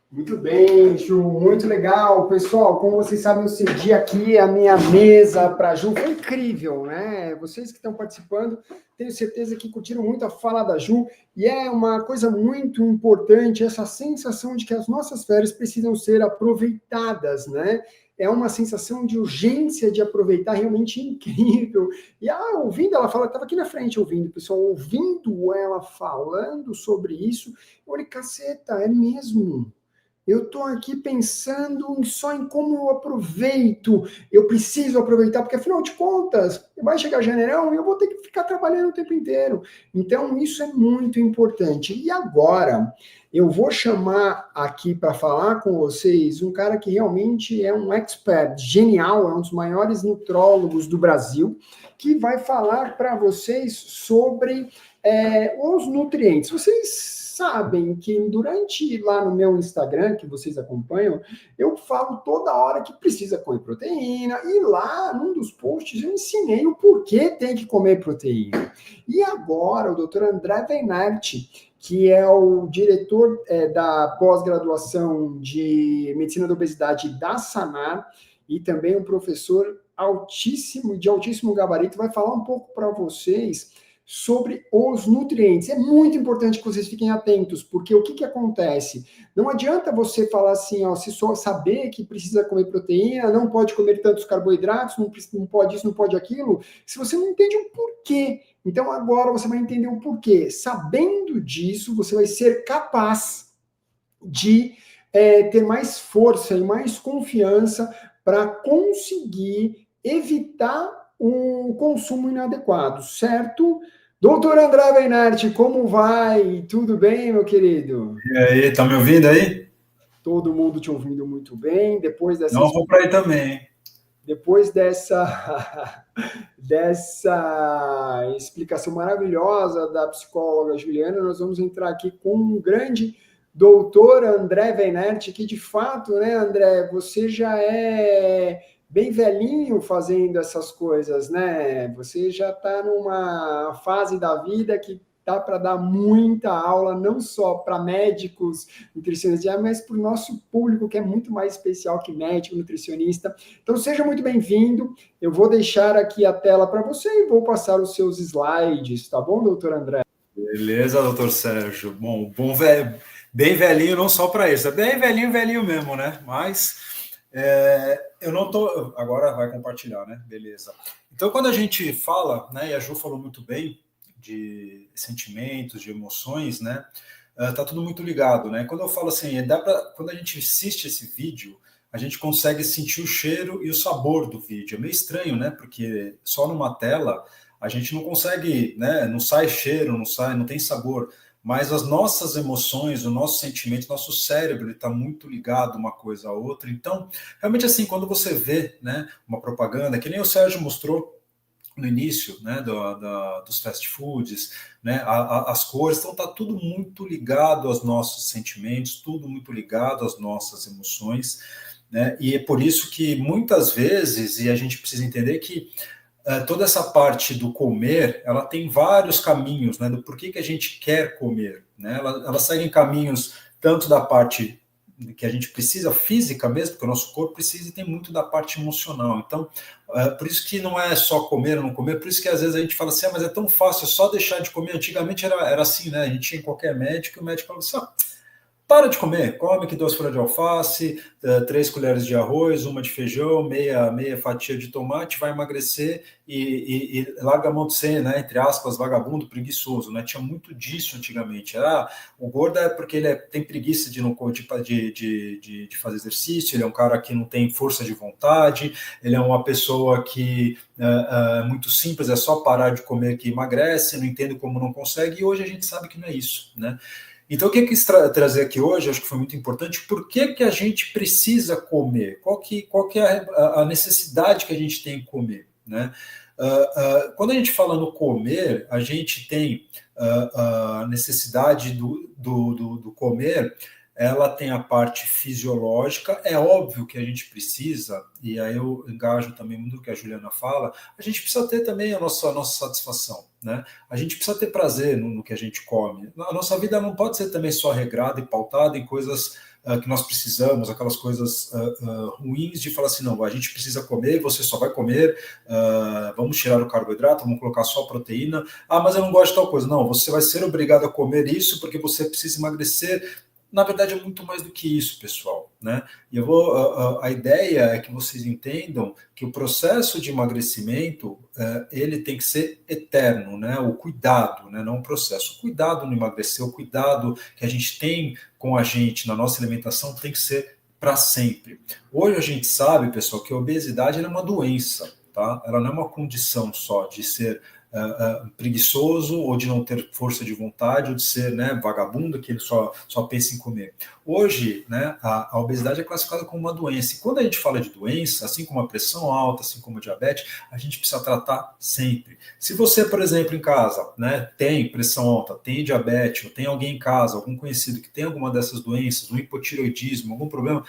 Muito bem, Ju, muito legal. Pessoal, como vocês sabem, eu cedi aqui a minha mesa para a Ju. Foi incrível, né? Vocês que estão participando, tenho certeza que curtiram muito a fala da Ju. E é uma coisa muito importante essa sensação de que as nossas férias precisam ser aproveitadas, né? É uma sensação de urgência de aproveitar realmente incrível. E ouvindo ela falar, estava aqui na frente ouvindo, pessoal, ouvindo ela falando sobre isso, eu falei, caceta, é mesmo. Eu estou aqui pensando só em como eu aproveito. Eu preciso aproveitar, porque afinal de contas, vai chegar janeirão e eu vou ter que ficar trabalhando o tempo inteiro. Então, isso é muito importante. E agora, eu vou chamar aqui para falar com vocês um cara que realmente é um expert genial, é um dos maiores nutrólogos do Brasil, que vai falar para vocês sobre os nutrientes. Vocês sabem que durante lá no meu Instagram, que vocês acompanham, eu falo toda hora que precisa comer proteína, e lá, num dos posts, eu ensinei o porquê tem que comer proteína. E agora, o Dr. André Weinert, que é o diretor da pós-graduação de Medicina da Obesidade da Sanar, e também um professor de altíssimo gabarito, vai falar um pouco para vocês sobre os nutrientes. É muito importante que vocês fiquem atentos, porque o que acontece? Não adianta você falar assim, se só saber que precisa comer proteína, não pode comer tantos carboidratos, não pode isso, não pode aquilo, se você não entende o porquê. Então agora você vai entender o porquê. Sabendo disso, você vai ser capaz de ter mais força e mais confiança para conseguir evitar um consumo inadequado, certo? Doutor André Weinert, como vai? Tudo bem, meu querido? E aí, tá me ouvindo aí? Todo mundo te ouvindo muito bem. Não, vou para aí também. Depois dessa explicação maravilhosa da psicóloga Juliana, nós vamos entrar aqui com um grande doutor André Weinert, que de fato, né, André, você já é bem velhinho fazendo essas coisas, né? Você já está numa fase da vida que dá para dar muita aula, não só para médicos, nutricionistas, mas para o nosso público, que é muito mais especial que médico, nutricionista. Então, seja muito bem-vindo. Eu vou deixar aqui a tela para você e vou passar os seus slides, tá bom, doutor André? Beleza, doutor Sérgio. Bom velho, bem velhinho, não só para isso, é bem velhinho, velhinho mesmo, né? Mas eu não tô. Agora vai compartilhar, né? Beleza. Então, quando a gente fala, né, e a Ju falou muito bem de sentimentos, de emoções, né? Tá tudo muito ligado, né? Quando eu falo assim, quando a gente assiste esse vídeo, a gente consegue sentir o cheiro e o sabor do vídeo. É meio estranho, né? Porque só numa tela a gente não consegue, né? Não sai cheiro, não tem sabor. Mas as nossas emoções, o nosso sentimento, o nosso cérebro está muito ligado uma coisa à outra. Então, realmente assim, quando você vê, né, uma propaganda, que nem o Sérgio mostrou no início, né, dos fast foods, né, as cores, então está tudo muito ligado aos nossos sentimentos, tudo muito ligado às nossas emoções, né, e é por isso que muitas vezes, e a gente precisa entender que toda essa parte do comer, ela tem vários caminhos, né, do porquê que a gente quer comer, né, ela segue em caminhos tanto da parte que a gente precisa física mesmo, porque o nosso corpo precisa, e tem muito da parte emocional. Então, por isso que não é só comer ou não comer, por isso que às vezes a gente fala assim, mas é tão fácil, é só deixar de comer. Antigamente era assim, né? A gente ia em qualquer médico e o médico falava assim, para de comer, come aqui 2 folhas de alface, 3 colheres de arroz, uma de feijão, meia fatia de tomate, vai emagrecer e larga a mão de ser, né, entre aspas, vagabundo, preguiçoso, né? Tinha muito disso antigamente. O gordo é porque ele tem preguiça de fazer exercício, ele é um cara que não tem força de vontade, ele é uma pessoa que é muito simples, é só parar de comer que emagrece, não entende como não consegue, e hoje a gente sabe que não é isso, né? Então, o que eu quis trazer aqui hoje, acho que foi muito importante, por que a gente precisa comer? Qual que é a necessidade que a gente tem em comer, né? Quando a gente fala no comer, a gente tem a necessidade do comer, ela tem a parte fisiológica, é óbvio que a gente precisa, e aí eu engajo também muito no que a Juliana fala, a gente precisa ter também a nossa satisfação, né? A gente precisa ter prazer no que a gente come. A nossa vida não pode ser também só regrada e pautada em coisas que nós precisamos, aquelas coisas ruins de falar assim, não, a gente precisa comer, você só vai comer, vamos tirar o carboidrato, vamos colocar só a proteína, mas eu não gosto de tal coisa. Não, você vai ser obrigado a comer isso porque você precisa emagrecer. Na verdade, é muito mais do que isso, pessoal, né? E a ideia é que vocês entendam que o processo de emagrecimento, ele tem que ser eterno, né? O cuidado, né? Não o processo. O cuidado no emagrecer, o cuidado que a gente tem com a gente na nossa alimentação tem que ser para sempre. Hoje a gente sabe, pessoal, que a obesidade é uma doença. tá? Ela não é uma condição só de ser preguiçoso ou de não ter força de vontade ou de ser, né, vagabundo, que ele só pensa em comer. Hoje, né, a obesidade é classificada como uma doença. E quando a gente fala de doença, assim como a pressão alta, assim como a diabetes, a gente precisa tratar sempre. Se você, por exemplo, em casa, né, tem pressão alta, tem diabetes, ou tem alguém em casa, algum conhecido que tem alguma dessas doenças, um hipotireoidismo, algum problema,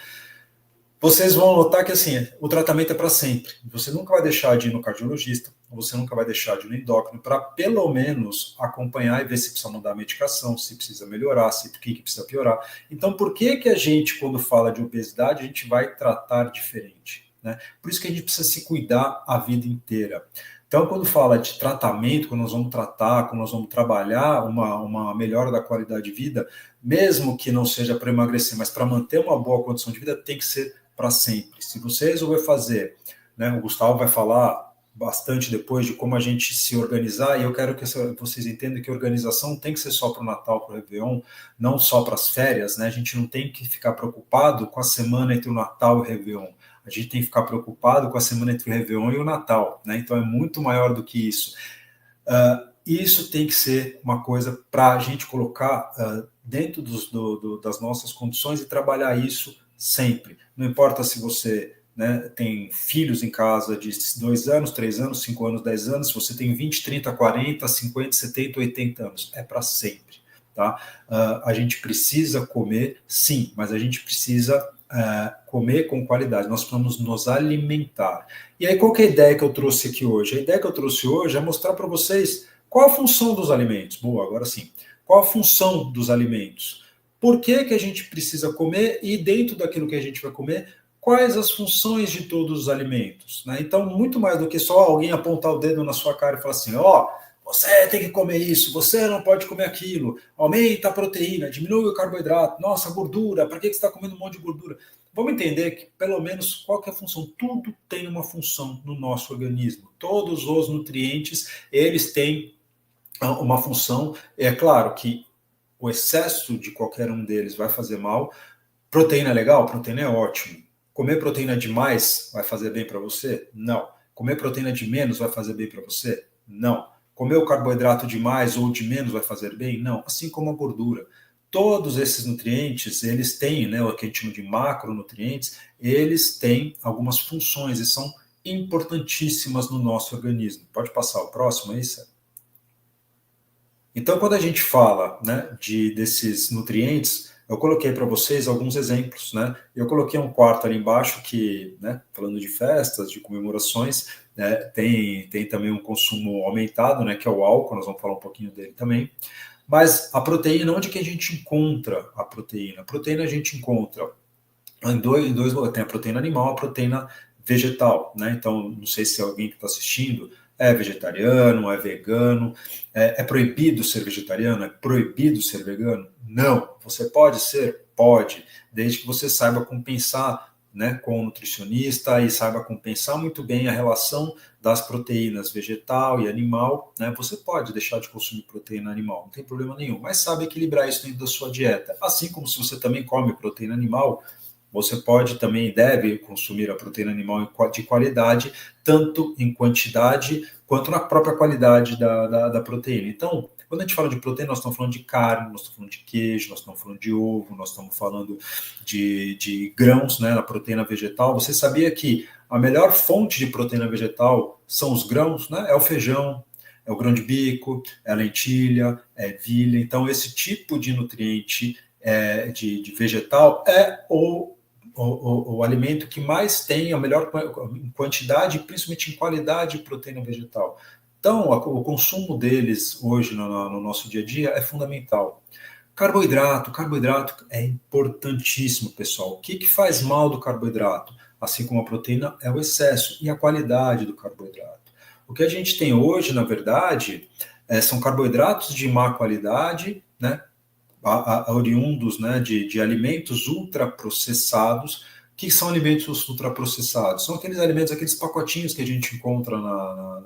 vocês vão notar que assim, o tratamento é para sempre. Você nunca vai deixar de ir no cardiologista, você nunca vai deixar de ir no endócrino para pelo menos acompanhar e ver se precisa mudar a medicação, se precisa melhorar, se o que precisa piorar. Então, por que a gente, quando fala de obesidade, a gente vai tratar diferente, né? Por isso que a gente precisa se cuidar a vida inteira. Então, quando fala de tratamento, quando nós vamos tratar, quando nós vamos trabalhar uma melhora da qualidade de vida, mesmo que não seja para emagrecer, mas para manter uma boa condição de vida, tem que ser para sempre. Se você resolver fazer, né, o Gustavo vai falar bastante depois de como a gente se organizar, e eu quero que vocês entendam que a organização tem que ser só para o Natal, para o Réveillon, não só para as férias, né? A gente não tem que ficar preocupado com a semana entre o Natal e o Réveillon. A gente tem que ficar preocupado com a semana entre o Réveillon e o Natal, né? Então é muito maior do que isso. Isso tem que ser uma coisa para a gente colocar dentro das nossas condições e trabalhar isso sempre. Não importa se você, né, tem filhos em casa de 2 anos, 3 anos, 5 anos, 10 anos, se você tem 20, 30, 40, 50, 70, 80 anos, é para sempre. Tá? A gente precisa comer, sim, mas a gente precisa comer com qualidade, nós precisamos nos alimentar. E aí, qual que é a ideia que eu trouxe aqui hoje? A ideia que eu trouxe hoje é mostrar para vocês qual a função dos alimentos. Boa, agora sim. Qual a função dos alimentos? Por que a gente precisa comer e dentro daquilo que a gente vai comer, quais as funções de todos os alimentos? Né? Então, muito mais do que só alguém apontar o dedo na sua cara e falar assim, você tem que comer isso, você não pode comer aquilo, aumenta a proteína, diminui o carboidrato, nossa, gordura, para que você está comendo um monte de gordura? Vamos entender que, pelo menos, qual que é a função? Tudo tem uma função no nosso organismo. Todos os nutrientes, eles têm uma função. É claro que o excesso de qualquer um deles vai fazer mal. Proteína é legal? Proteína é ótimo. Comer proteína demais vai fazer bem para você? Não. Comer proteína de menos vai fazer bem para você? Não. Comer o carboidrato de mais ou de menos vai fazer bem? Não. Assim como a gordura. Todos esses nutrientes, eles têm, né, o que a gente chama de macronutrientes, eles têm algumas funções e são importantíssimas no nosso organismo. Pode passar o próximo aí, Sérgio? Então, quando a gente fala, né, desses nutrientes, eu coloquei para vocês alguns exemplos, né? Eu coloquei um quarto ali embaixo que, né, falando de festas, de comemorações, né, tem também um consumo aumentado, né, que é o álcool, nós vamos falar um pouquinho dele também. Mas a proteína, onde que a gente encontra a proteína? A proteína a gente encontra em dois tem a proteína animal, a proteína vegetal, né? Então, não sei se alguém que está assistindo é vegetariano, é vegano, é proibido ser vegetariano, é proibido ser vegano? Não. Você pode ser? Pode, desde que você saiba compensar, né, com o nutricionista e saiba compensar muito bem a relação das proteínas vegetal e animal, né? Você pode deixar de consumir proteína animal, não tem problema nenhum, mas sabe equilibrar isso dentro da sua dieta. Assim como se você também come proteína animal, você pode também deve consumir a proteína animal de qualidade, tanto em quantidade quanto na própria qualidade da proteína. Então, quando a gente fala de proteína, nós estamos falando de carne, nós estamos falando de queijo, nós estamos falando de ovo, nós estamos falando de grãos, né, na proteína vegetal. Você sabia que a melhor fonte de proteína vegetal são os grãos, né? É o feijão, é o grão de bico, é a lentilha, é a ervilha. Então, esse tipo de nutriente de vegetal é o alimento que mais tem a melhor quantidade, principalmente em qualidade de proteína vegetal. Então, o consumo deles hoje no nosso dia a dia é fundamental. Carboidrato é importantíssimo, pessoal. O que faz mal do carboidrato? Assim como a proteína, é o excesso e a qualidade do carboidrato. O que a gente tem hoje, na verdade, são carboidratos de má qualidade, né? Oriundos, né, de alimentos ultraprocessados. O que são alimentos ultraprocessados? São aqueles alimentos, aqueles pacotinhos que a gente encontra no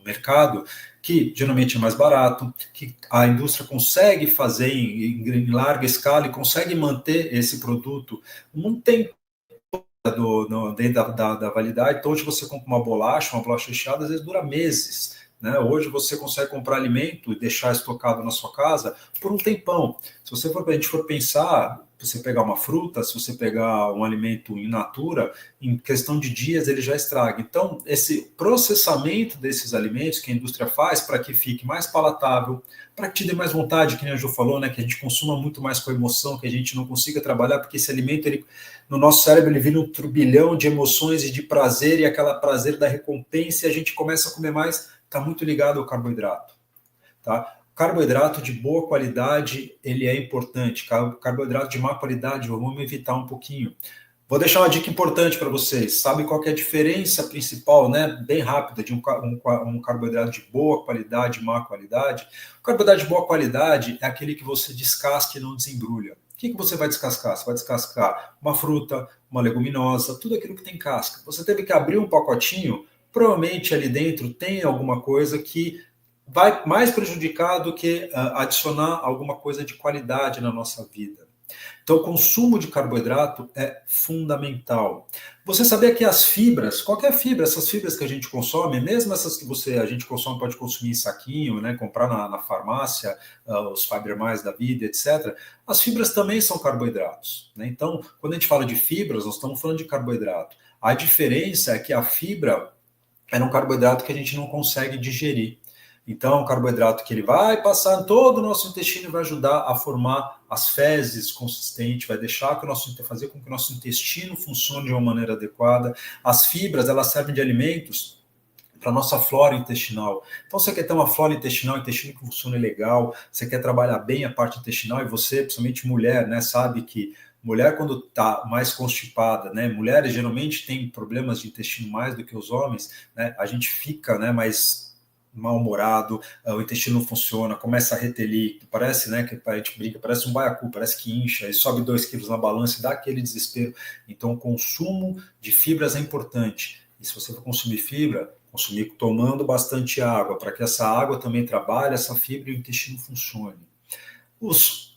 mercado, que geralmente é mais barato, que a indústria consegue fazer em larga escala e consegue manter esse produto um tempo dentro da validade. Então, hoje você compra uma bolacha recheada, às vezes dura meses. Né? Hoje você consegue comprar alimento e deixar estocado na sua casa por um tempão. Se a gente for pensar, se você pegar uma fruta, se você pegar um alimento in natura, em questão de dias ele já estraga. Então, esse processamento desses alimentos que a indústria faz para que fique mais palatável, para que te dê mais vontade, que nem a Jo falou, né, que a gente consuma muito mais com emoção, que a gente não consiga trabalhar, porque esse alimento, no nosso cérebro, ele vira um turbilhão de emoções e de prazer, e aquela prazer da recompensa, e a gente começa a comer mais, está muito ligado ao carboidrato. Tá? Carboidrato de boa qualidade, ele é importante. Carboidrato de má qualidade, vamos evitar um pouquinho. Vou deixar uma dica importante para vocês. Sabe qual que é a diferença principal, né? Bem rápida, de um carboidrato de boa qualidade e má qualidade? O carboidrato de boa qualidade é aquele que você descasca e não desembrulha. O que você vai descascar? Você vai descascar uma fruta, uma leguminosa, tudo aquilo que tem casca. Você teve que abrir um pacotinho, provavelmente ali dentro tem alguma coisa que vai mais prejudicar do que adicionar alguma coisa de qualidade na nossa vida. Então, o consumo de carboidrato é fundamental. Você sabia que as fibras, qualquer fibra, essas fibras que a gente consome, mesmo essas que a gente consome, pode consumir em saquinho, né, comprar na farmácia, os Fiber Mais da vida, etc., as fibras também são carboidratos. Né? Então, quando a gente fala de fibras, nós estamos falando de carboidrato. A diferença é que a fibra é um carboidrato que a gente não consegue digerir. Então, é um carboidrato que ele vai passar em todo o nosso intestino e vai ajudar a formar as fezes consistentes, vai fazer com que o nosso intestino funcione de uma maneira adequada. As fibras, elas servem de alimentos para a nossa flora intestinal. Então, você quer ter uma flora intestinal, intestino que funcione legal, você quer trabalhar bem a parte intestinal, e você, principalmente mulher, né, sabe que mulher, quando está mais constipada, né, mulheres geralmente têm problemas de intestino mais do que os homens, né, a gente fica, né, mais mal-humorado, o intestino não funciona, começa a retelir, parece, né, que a gente brinca, parece um baiacu, parece que incha, e sobe 2 quilos na balança e dá aquele desespero. Então, o consumo de fibras é importante. E se você for consumir fibra, consumir tomando bastante água, para que essa água também trabalhe, essa fibra e o intestino funcione.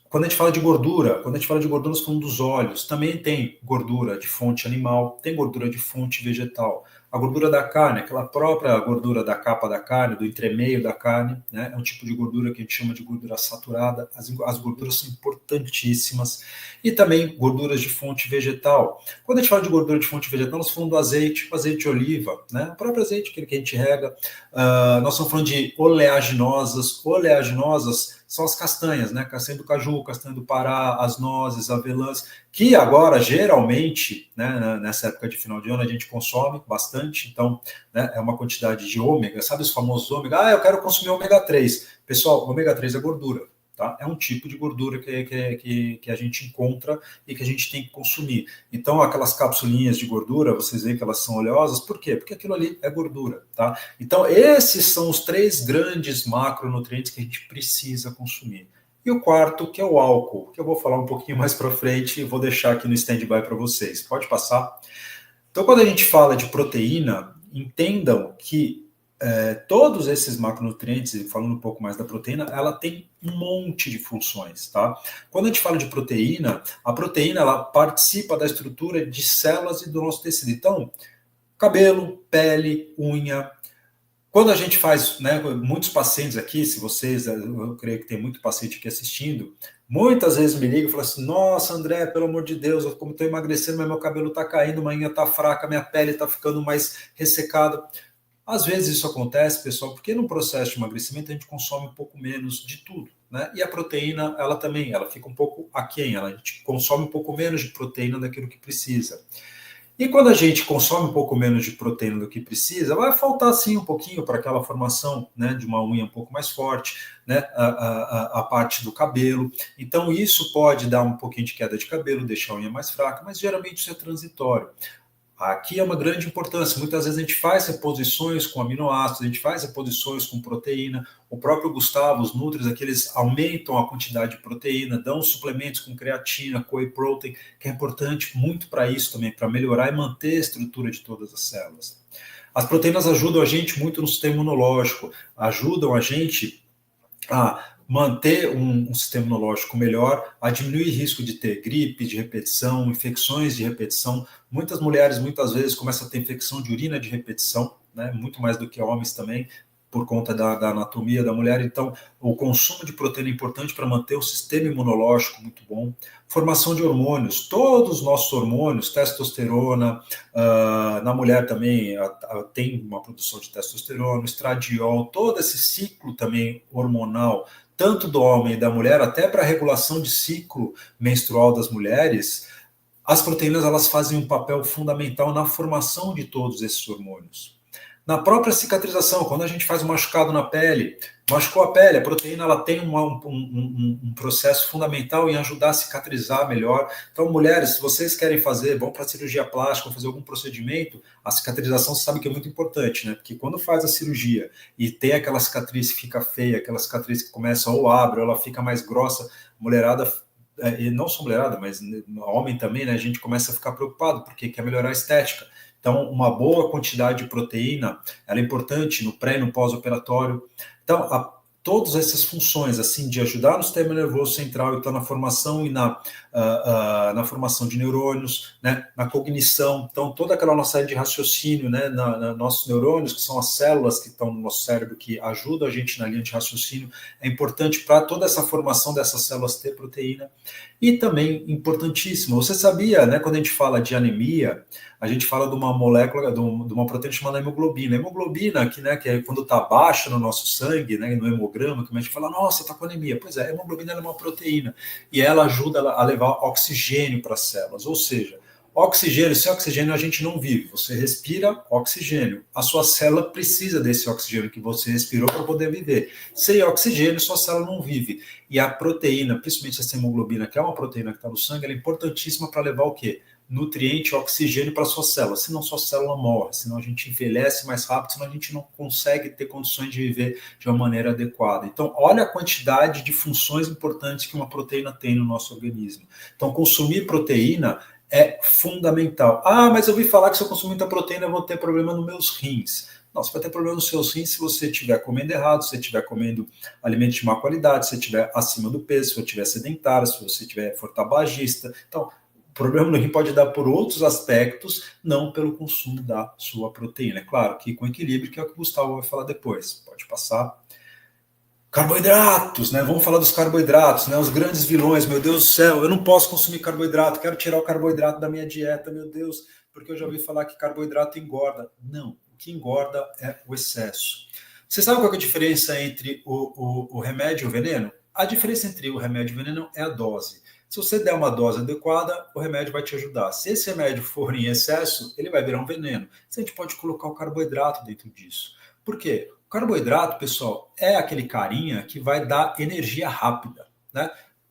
Quando a gente fala de gordura, nós falamos dos óleos, também tem gordura de fonte animal, tem gordura de fonte vegetal. A gordura da carne, aquela própria gordura da capa da carne, do entremeio da carne, né, é um tipo de gordura que a gente chama de gordura saturada. As gorduras são importantíssimas. E também gorduras de fonte vegetal. Quando a gente fala de gordura de fonte vegetal, nós falamos do azeite, o azeite de oliva, né, o próprio azeite, aquele que a gente rega. Nós estamos falando de oleaginosas. Oleaginosas são as castanhas, né, castanha do caju, castanha do Pará, as nozes, avelãs, que agora, geralmente, né, nessa época de final de ano, a gente consome bastante, então, né, é uma quantidade de ômega, sabe os famosos ômega? Eu quero consumir ômega 3. Pessoal, ômega 3 é gordura, tá? É um tipo de gordura que a gente encontra e que a gente tem que consumir. Então, aquelas capsulinhas de gordura, vocês veem que elas são oleosas, por quê? Porque aquilo ali é gordura, tá? Então, esses são os 3 grandes macronutrientes que a gente precisa consumir. E o quarto, que é o álcool, que eu vou falar um pouquinho mais para frente e vou deixar aqui no stand-by para vocês. Pode passar? Então, quando a gente fala de proteína, entendam que todos esses macronutrientes, e falando um pouco mais da proteína, ela tem um monte de funções, tá? Quando a gente fala de proteína, a proteína ela participa da estrutura de células e do nosso tecido. Então, cabelo, pele, unha. Quando a gente faz, né, muitos pacientes aqui, se vocês, eu creio que tem muito paciente aqui assistindo, muitas vezes me ligam e falam assim, nossa, André, pelo amor de Deus, eu como estou emagrecendo, mas meu cabelo está caindo, minha unha está fraca, minha pele está ficando mais ressecada. Às vezes isso acontece, pessoal, porque no processo de emagrecimento a gente consome um pouco menos de tudo, né? E a proteína, ela também, ela fica um pouco aquém, a gente consome um pouco menos de proteína daquilo que precisa. E quando a gente consome um pouco menos de proteína do que precisa, vai faltar sim um pouquinho para aquela formação, né, de uma unha um pouco mais forte, né, a parte do cabelo. Então isso pode dar um pouquinho de queda de cabelo, deixar a unha mais fraca, mas geralmente isso é transitório. Aqui é uma grande importância. Muitas vezes a gente faz reposições com aminoácidos, a gente faz reposições com proteína. O próprio Gustavo, os Nutris, aqui eles aumentam a quantidade de proteína, dão suplementos com creatina, whey protein, que é importante muito para isso também, para melhorar e manter a estrutura de todas as células. As proteínas ajudam a gente muito no sistema imunológico, ajudam a gente a manter um sistema imunológico melhor, a diminuir risco de ter gripe de repetição, infecções de repetição. Muitas mulheres, muitas vezes, começam a ter infecção de urina de repetição, né? Muito mais do que homens também, por conta da anatomia da mulher. Então, o consumo de proteína é importante para manter o sistema imunológico muito bom. Formação de hormônios, todos os nossos hormônios, testosterona, na mulher também tem uma produção de testosterona, estradiol, todo esse ciclo também hormonal, tanto do homem e da mulher, até para a regulação de ciclo menstrual das mulheres, as proteínas elas fazem um papel fundamental na formação de todos esses hormônios. Na própria cicatrização, quando a gente faz um machucado na pele, machucou a pele, a proteína ela tem um processo fundamental em ajudar a cicatrizar melhor. Então, mulheres, se vocês querem vão para cirurgia plástica, fazer algum procedimento, a cicatrização você sabe que é muito importante, né? Porque quando faz a cirurgia e tem aquela cicatriz que fica feia, aquela cicatriz que começa ou abre, ou ela fica mais grossa, mulherada, e não só mulherada, mas homem também, né? A gente começa a ficar preocupado, porque quer melhorar a estética. Então, uma boa quantidade de proteína, ela é importante no pré e no pós-operatório. Então, todas essas funções, assim, de ajudar no sistema nervoso central, então na formação e na formação de neurônios, né, na cognição, então toda aquela nossa área de raciocínio, né, nossos neurônios, que são as células que estão no nosso cérebro, que ajudam a gente na linha de raciocínio, é importante para toda essa formação dessas células ter proteína. E também, importantíssimo, você sabia, né, quando a gente fala de anemia, a gente fala de uma molécula, de uma proteína chamada hemoglobina. A hemoglobina, que é quando está baixa no nosso sangue, né, no hemograma, que a gente fala, nossa, está com anemia. Pois é, a hemoglobina é uma proteína e ela ajuda a levar oxigênio para as células. Ou seja, oxigênio, sem oxigênio a gente não vive. Você respira oxigênio. A sua célula precisa desse oxigênio que você respirou para poder viver. Sem oxigênio, sua célula não vive. E a proteína, principalmente essa hemoglobina, que é uma proteína que está no sangue, ela é importantíssima para levar o quê? Nutriente, oxigênio para a sua célula, senão sua célula morre, senão a gente envelhece mais rápido, senão a gente não consegue ter condições de viver de uma maneira adequada. Então, olha a quantidade de funções importantes que uma proteína tem no nosso organismo. Então, consumir proteína é fundamental. Ah, mas eu ouvi falar que se eu consumir muita proteína eu vou ter problema nos meus rins. Não, você vai ter problema nos seus rins se você estiver comendo errado, se você estiver comendo alimentos de má qualidade, se você estiver acima do peso, se você estiver sedentário, se você for tabagista. Então, o problema no rim pode dar por outros aspectos, não pelo consumo da sua proteína. É claro que com equilíbrio, que é o que o Gustavo vai falar depois. Pode passar. Carboidratos, né? Vamos falar dos carboidratos, né? Os grandes vilões, meu Deus do céu, eu não posso consumir carboidrato, quero tirar o carboidrato da minha dieta, meu Deus, porque eu já ouvi falar que carboidrato engorda. Não, o que engorda é o excesso. Você sabe qual é a diferença entre o remédio e o veneno? A diferença entre o remédio e o veneno é a dose. Se você der uma dose adequada, o remédio vai te ajudar. Se esse remédio for em excesso, ele vai virar um veneno. A gente pode colocar o carboidrato dentro disso. Por quê? O carboidrato, pessoal, é aquele carinha que vai dar energia rápida, né?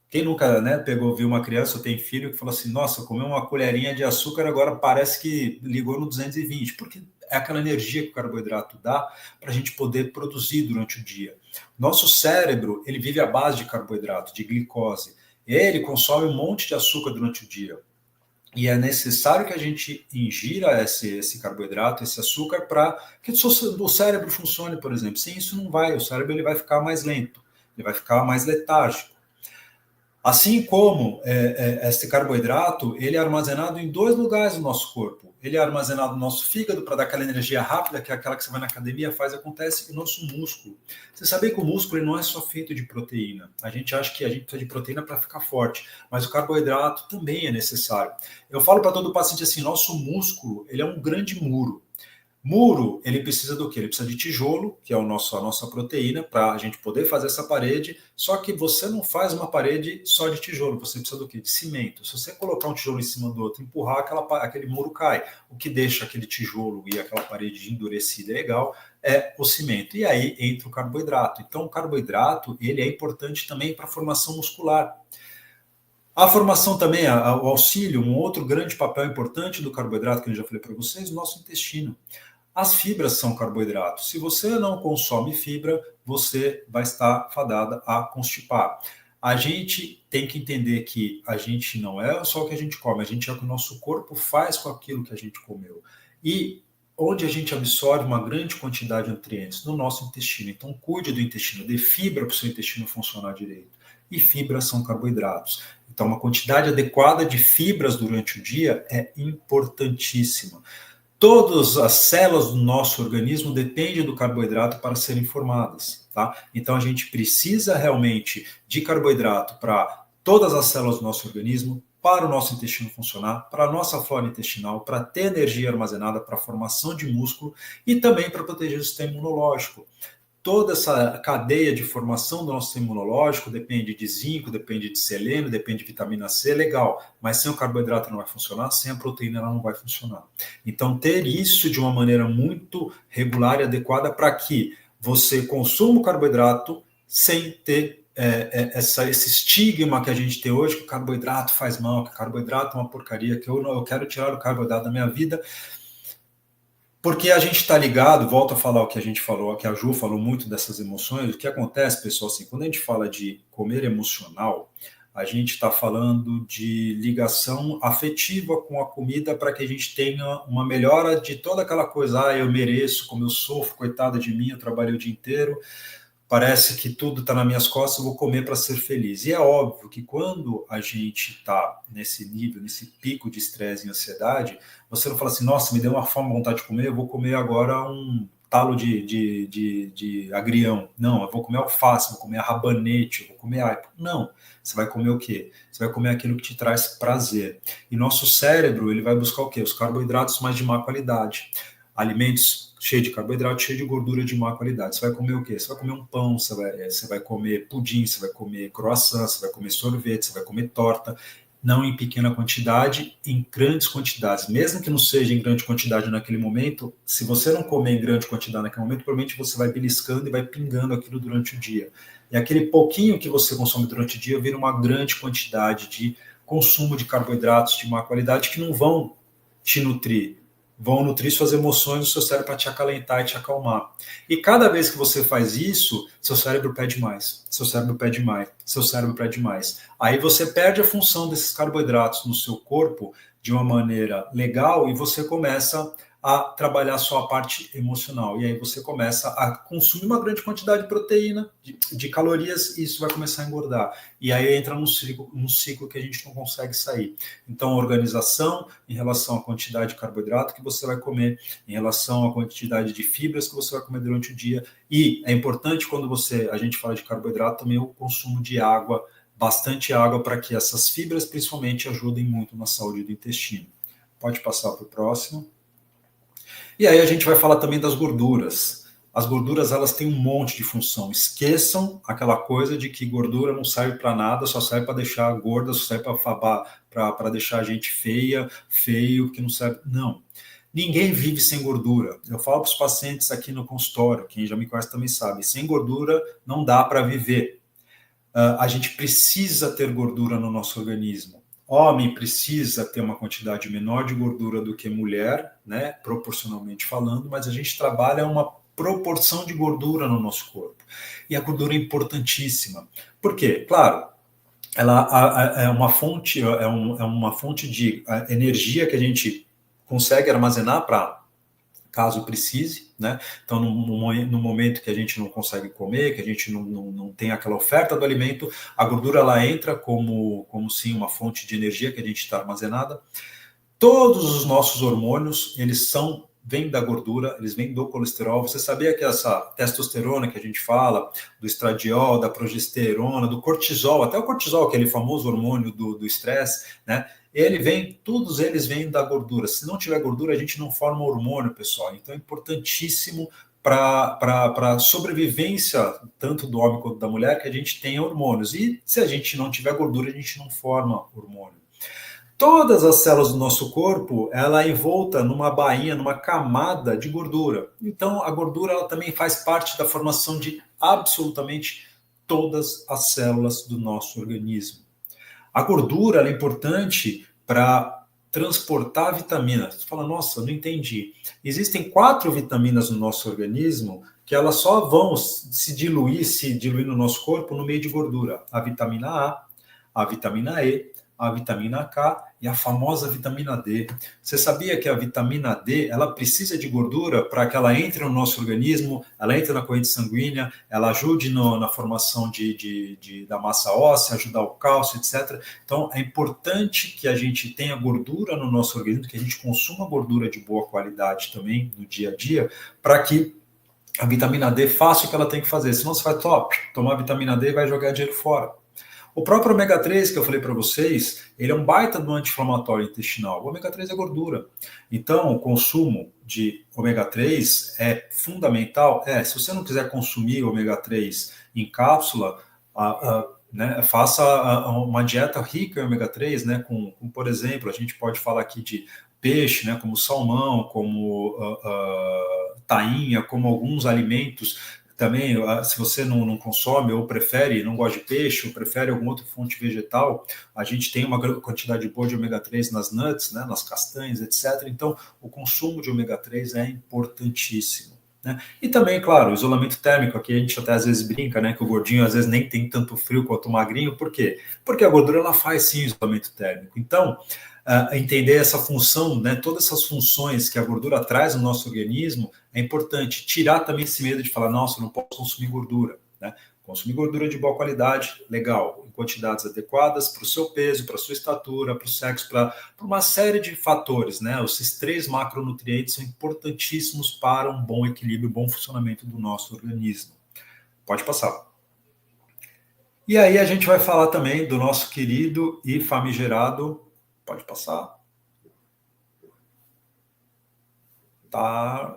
Quem nunca, né, viu uma criança ou tem filho que fala assim, nossa, comeu uma colherinha de açúcar, agora parece que ligou no 220, porque é aquela energia que o carboidrato dá para a gente poder produzir durante o dia. Nosso cérebro, ele vive à base de carboidrato, de glicose. Ele consome um monte de açúcar durante o dia. E é necessário que a gente ingira esse carboidrato, esse açúcar, para que o cérebro funcione, por exemplo. Sem isso não vai, o cérebro ele vai ficar mais lento, ele vai ficar mais letárgico. Assim como esse carboidrato, ele é armazenado em 2 lugares no nosso corpo. Ele é armazenado no nosso fígado para dar aquela energia rápida, que é aquela que você vai na academia, acontece no nosso músculo. Você sabia que o músculo ele não é só feito de proteína. A gente acha que a gente precisa de proteína para ficar forte, mas o carboidrato também é necessário. Eu falo para todo paciente assim, nosso músculo ele é um grande muro. Muro, ele precisa do quê? Ele precisa de tijolo, que é a nossa proteína, para a gente poder fazer essa parede, só que você não faz uma parede só de tijolo, você precisa do quê? De cimento. Se você colocar um tijolo em cima do outro, empurrar, aquele muro cai. O que deixa aquele tijolo e aquela parede endurecida e legal é o cimento. E aí entra o carboidrato. Então, o carboidrato, ele é importante também para a formação muscular. A formação também, o auxílio, um outro grande papel importante do carboidrato, que eu já falei para vocês, o nosso intestino. As fibras são carboidratos. Se você não consome fibra, você vai estar fadada a constipar. A gente tem que entender que a gente não é só o que a gente come, a gente é o que o nosso corpo faz com aquilo que a gente comeu. E onde a gente absorve uma grande quantidade de nutrientes? No nosso intestino. Então, cuide do intestino, dê fibra para o seu intestino funcionar direito. E fibras são carboidratos. Então, uma quantidade adequada de fibras durante o dia é importantíssima. Todas as células do nosso organismo dependem do carboidrato para serem formadas, tá? Então, a gente precisa realmente de carboidrato para todas as células do nosso organismo, para o nosso intestino funcionar, para a nossa flora intestinal, para ter energia armazenada para a formação de músculo e também para proteger o sistema imunológico. Toda essa cadeia de formação do nosso sistema imunológico depende de zinco, depende de selênio, depende de vitamina C, legal, mas sem o carboidrato não vai funcionar, sem a proteína ela não vai funcionar. Então, ter isso de uma maneira muito regular e adequada para que você consuma o carboidrato sem ter esse estigma que a gente tem hoje, que o carboidrato faz mal, que o carboidrato é uma porcaria, que eu quero tirar o carboidrato da minha vida. Porque a gente está ligado, volto a falar o que a gente falou, que a Ju falou muito dessas emoções. O que acontece, pessoal, assim, quando a gente fala de comer emocional, a gente está falando de ligação afetiva com a comida para que a gente tenha uma melhora de toda aquela coisa, eu mereço, como eu sofro, coitada de mim, eu trabalhei o dia inteiro, parece que tudo está nas minhas costas, eu vou comer para ser feliz. E é óbvio que quando a gente está nesse nível, nesse pico de estresse e ansiedade, você não fala assim, nossa, me deu uma fome, vontade de comer, eu vou comer agora um talo de agrião. Não, eu vou comer alface, vou comer rabanete, eu vou comer aipo. Não, você vai comer o quê? Você vai comer aquilo que te traz prazer. E nosso cérebro, ele vai buscar o quê? Os carboidratos mais de má qualidade. Alimentos cheios de carboidrato, cheios de gordura de má qualidade. Você vai comer o quê? Você vai comer um pão, você vai comer pudim, você vai comer croissant, você vai comer sorvete, você vai comer torta, não em pequena quantidade, em grandes quantidades. Mesmo que não seja em grande quantidade naquele momento, se você não comer em grande quantidade naquele momento, provavelmente você vai beliscando e vai pingando aquilo durante o dia. E aquele pouquinho que você consome durante o dia vira uma grande quantidade de consumo de carboidratos de má qualidade que não vão te nutrir, vão nutrir suas emoções no seu cérebro para te acalentar e te acalmar. E cada vez que você faz isso, seu cérebro pede mais, seu cérebro pede mais, seu cérebro pede mais. Aí você perde a função desses carboidratos no seu corpo de uma maneira legal e você começa a trabalhar só a parte emocional. E aí você começa a consumir uma grande quantidade de proteína, de calorias, e isso vai começar a engordar. E aí entra num ciclo que a gente não consegue sair. Então, organização em relação à quantidade de carboidrato que você vai comer, em relação à quantidade de fibras que você vai comer durante o dia. E é importante quando a gente fala de carboidrato também o consumo de água, bastante água, para que essas fibras principalmente ajudem muito na saúde do intestino. Pode passar para o próximo. E aí a gente vai falar também das gorduras. As gorduras, elas têm um monte de função. Esqueçam aquela coisa de que gordura não serve para nada, só serve para deixar gorda, só serve para deixar a gente feio, que não serve. Não. Ninguém vive sem gordura. Eu falo para os pacientes aqui no consultório, quem já me conhece também sabe, sem gordura não dá para viver. A gente precisa ter gordura no nosso organismo. Homem precisa ter uma quantidade menor de gordura do que mulher, né, proporcionalmente falando, mas a gente trabalha uma proporção de gordura no nosso corpo. E a gordura é importantíssima. Por quê? Claro, ela é uma fonte de energia que a gente consegue armazenar para caso precise, né? Então, no momento que a gente não consegue comer, que a gente não tem aquela oferta do alimento, a gordura ela entra como sim uma fonte de energia que a gente está armazenada. Todos os nossos hormônios, eles vêm da gordura, eles vêm do colesterol. Você sabia que essa testosterona que a gente fala, do estradiol, da progesterona, do cortisol, até o cortisol, aquele famoso hormônio do estresse, né? Todos eles vêm da gordura. Se não tiver gordura, a gente não forma hormônio, pessoal. Então é importantíssimo para a sobrevivência, tanto do homem quanto da mulher, que a gente tenha hormônios. E se a gente não tiver gordura, a gente não forma hormônio. Todas as células do nosso corpo, ela é envolta numa bainha, numa camada de gordura. Então, a gordura ela também faz parte da formação de absolutamente todas as células do nosso organismo. A gordura ela é importante para transportar vitaminas. Você fala, nossa, não entendi. Existem 4 vitaminas no nosso organismo que elas só vão se diluir no nosso corpo no meio de gordura. A vitamina A, a vitamina E, a vitamina K e a famosa vitamina D. Você sabia que a vitamina D, ela precisa de gordura para que ela entre no nosso organismo, ela entre na corrente sanguínea, ela ajude na formação da massa óssea, ajudar o cálcio, etc. Então, é importante que a gente tenha gordura no nosso organismo, que a gente consuma gordura de boa qualidade também no dia a dia, para que a vitamina D faça o que ela tem que fazer. Senão você vai tomar vitamina D e vai jogar dinheiro fora. O próprio ômega 3 que eu falei para vocês, ele é um baita do anti-inflamatório intestinal. O ômega 3 é gordura. Então, o consumo de ômega 3 é fundamental. Se você não quiser consumir ômega 3 em cápsula, né, faça uma dieta rica em ômega 3, né, com, por exemplo, a gente pode falar aqui de peixe, né, como salmão, como tainha, como alguns alimentos. Também, se você não consome ou prefere, não gosta de peixe, ou prefere alguma outra fonte vegetal, a gente tem uma quantidade boa de ômega 3 nas nuts, né, nas castanhas, etc. Então, o consumo de ômega 3 é importantíssimo. Né? E também, claro, o isolamento térmico, aqui a gente até às vezes brinca, né, que o gordinho às vezes nem tem tanto frio quanto o magrinho. Por quê? Porque a gordura ela faz sim isolamento térmico. Então, entender essa função, né, todas essas funções que a gordura traz no nosso organismo, é importante. Tirar também esse medo de falar, nossa, eu não posso consumir gordura. Né? Consumir gordura de boa qualidade, legal, em quantidades adequadas para o seu peso, para a sua estatura, para o sexo, para uma série de fatores. Né? Esses 3 macronutrientes são importantíssimos para um bom equilíbrio, bom funcionamento do nosso organismo. Pode passar. E aí a gente vai falar também do nosso querido e famigerado... Pode passar. Tá.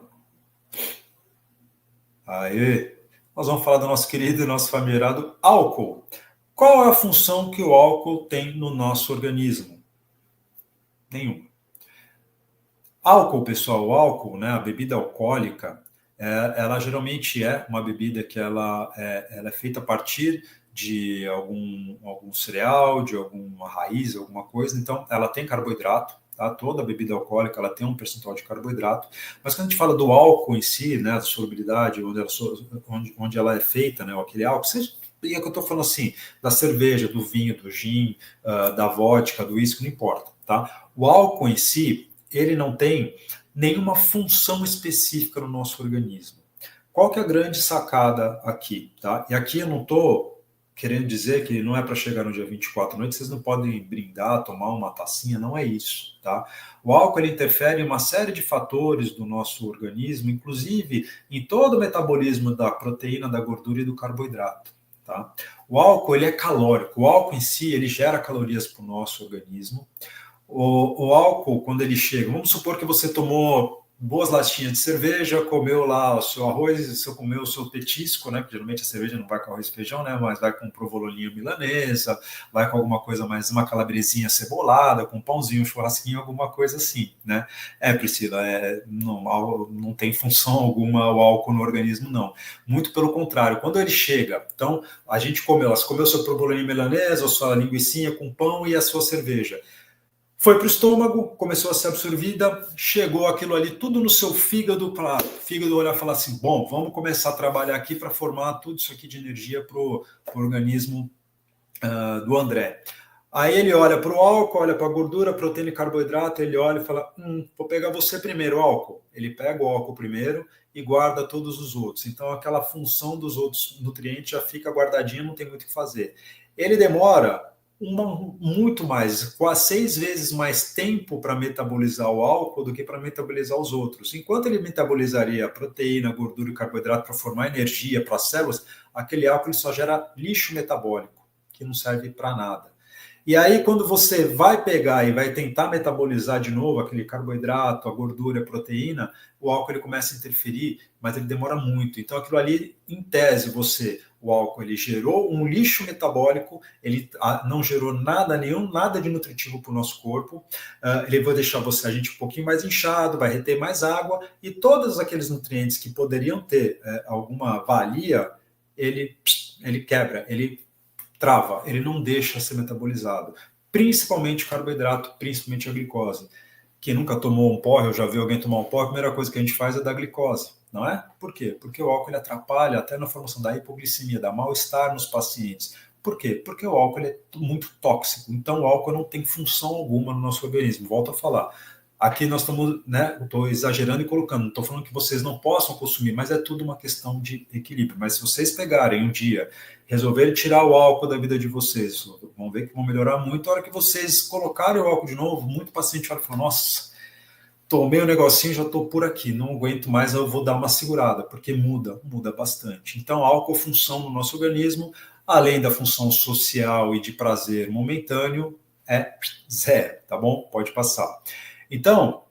Aí. Nós vamos falar do nosso querido e nosso famigerado álcool. Qual é a função que o álcool tem no nosso organismo? Nenhuma. Álcool, pessoal, o álcool, né, a bebida alcoólica, ela geralmente é uma bebida que ela é feita a partir de algum cereal, de alguma raiz, alguma coisa. Então, ela tem carboidrato, tá? Toda bebida alcoólica ela tem um percentual de carboidrato. Mas quando a gente fala do álcool em si, né, da solubilidade, onde ela é feita, né, aquele álcool, e é que eu estou falando assim, da cerveja, do vinho, do gin, da vodka, do uísque, não importa, tá? O álcool em si, ele não tem nenhuma função específica no nosso organismo. Qual que é a grande sacada aqui, tá? E aqui eu não estou querendo dizer que não é para chegar no dia 24 à noite, vocês não podem brindar, tomar uma tacinha, não é isso, tá? O álcool ele interfere em uma série de fatores do nosso organismo, inclusive em todo o metabolismo da proteína, da gordura e do carboidrato, tá? O álcool ele é calórico, o álcool em si ele gera calorias para o nosso organismo. O álcool, quando ele chega, vamos supor que você tomou boas latinhas de cerveja, comeu lá o seu arroz, você comeu o seu petisco, né? Porque geralmente a cerveja não vai com arroz e feijão, né? Mas vai com provoloninha milanesa, vai com alguma coisa mais, uma calabresinha cebolada, com pãozinho, um churrasquinho, alguma coisa assim, né? Priscila, não tem função alguma o álcool no organismo, não. Muito pelo contrário, quando ele chega, então a gente comeu, você comeu seu provoloninha milanesa, a sua linguicinha com pão e a sua cerveja. Foi para o estômago, começou a ser absorvida, chegou aquilo ali tudo no seu fígado, para o fígado olhar e falar assim, bom, vamos começar a trabalhar aqui para formar tudo isso aqui de energia para o organismo do André. Aí ele olha para o álcool, olha para a gordura, proteína e carboidrato, ele olha e fala, vou pegar você primeiro, álcool. Ele pega o álcool primeiro e guarda todos os outros. Então aquela função dos outros nutrientes já fica guardadinha, não tem muito o que fazer. Ele demora muito mais, quase 6 vezes mais tempo para metabolizar o álcool do que para metabolizar os outros. Enquanto ele metabolizaria a proteína, gordura e carboidrato para formar energia para as células, aquele álcool só gera lixo metabólico, que não serve para nada. E aí, quando você vai pegar e vai tentar metabolizar de novo aquele carboidrato, a gordura, a proteína, o álcool ele começa a interferir, mas ele demora muito. Então, aquilo ali, em tese, o álcool ele gerou um lixo metabólico, ele não gerou nada de nutritivo para o nosso corpo, ele vai deixar a gente um pouquinho mais inchado, vai reter mais água, e todos aqueles nutrientes que poderiam ter alguma valia, ele quebra, ele trava, ele não deixa ser metabolizado, principalmente carboidrato, principalmente a glicose. Quem nunca tomou um porre, eu já vi alguém tomar um porre, a primeira coisa que a gente faz é dar glicose, não é? Por quê? Porque o álcool ele atrapalha até na formação da hipoglicemia, dá mal-estar nos pacientes. Por quê? Porque o álcool ele é muito tóxico. Então, o álcool não tem função alguma no nosso organismo. Volto a falar. Aqui nós estamos, né? Estou exagerando e colocando. Não estou falando que vocês não possam consumir, mas é tudo uma questão de equilíbrio. Mas se vocês pegarem um dia, resolverem tirar o álcool da vida de vocês, vão ver que vão melhorar muito. A hora que vocês colocarem o álcool de novo, muito paciente vai falar, nossa, tomei um negocinho, já estou por aqui, não aguento mais, eu vou dar uma segurada, porque muda bastante. Então, álcool, função no nosso organismo, além da função social e de prazer momentâneo, é zero, tá bom? Pode passar. Então,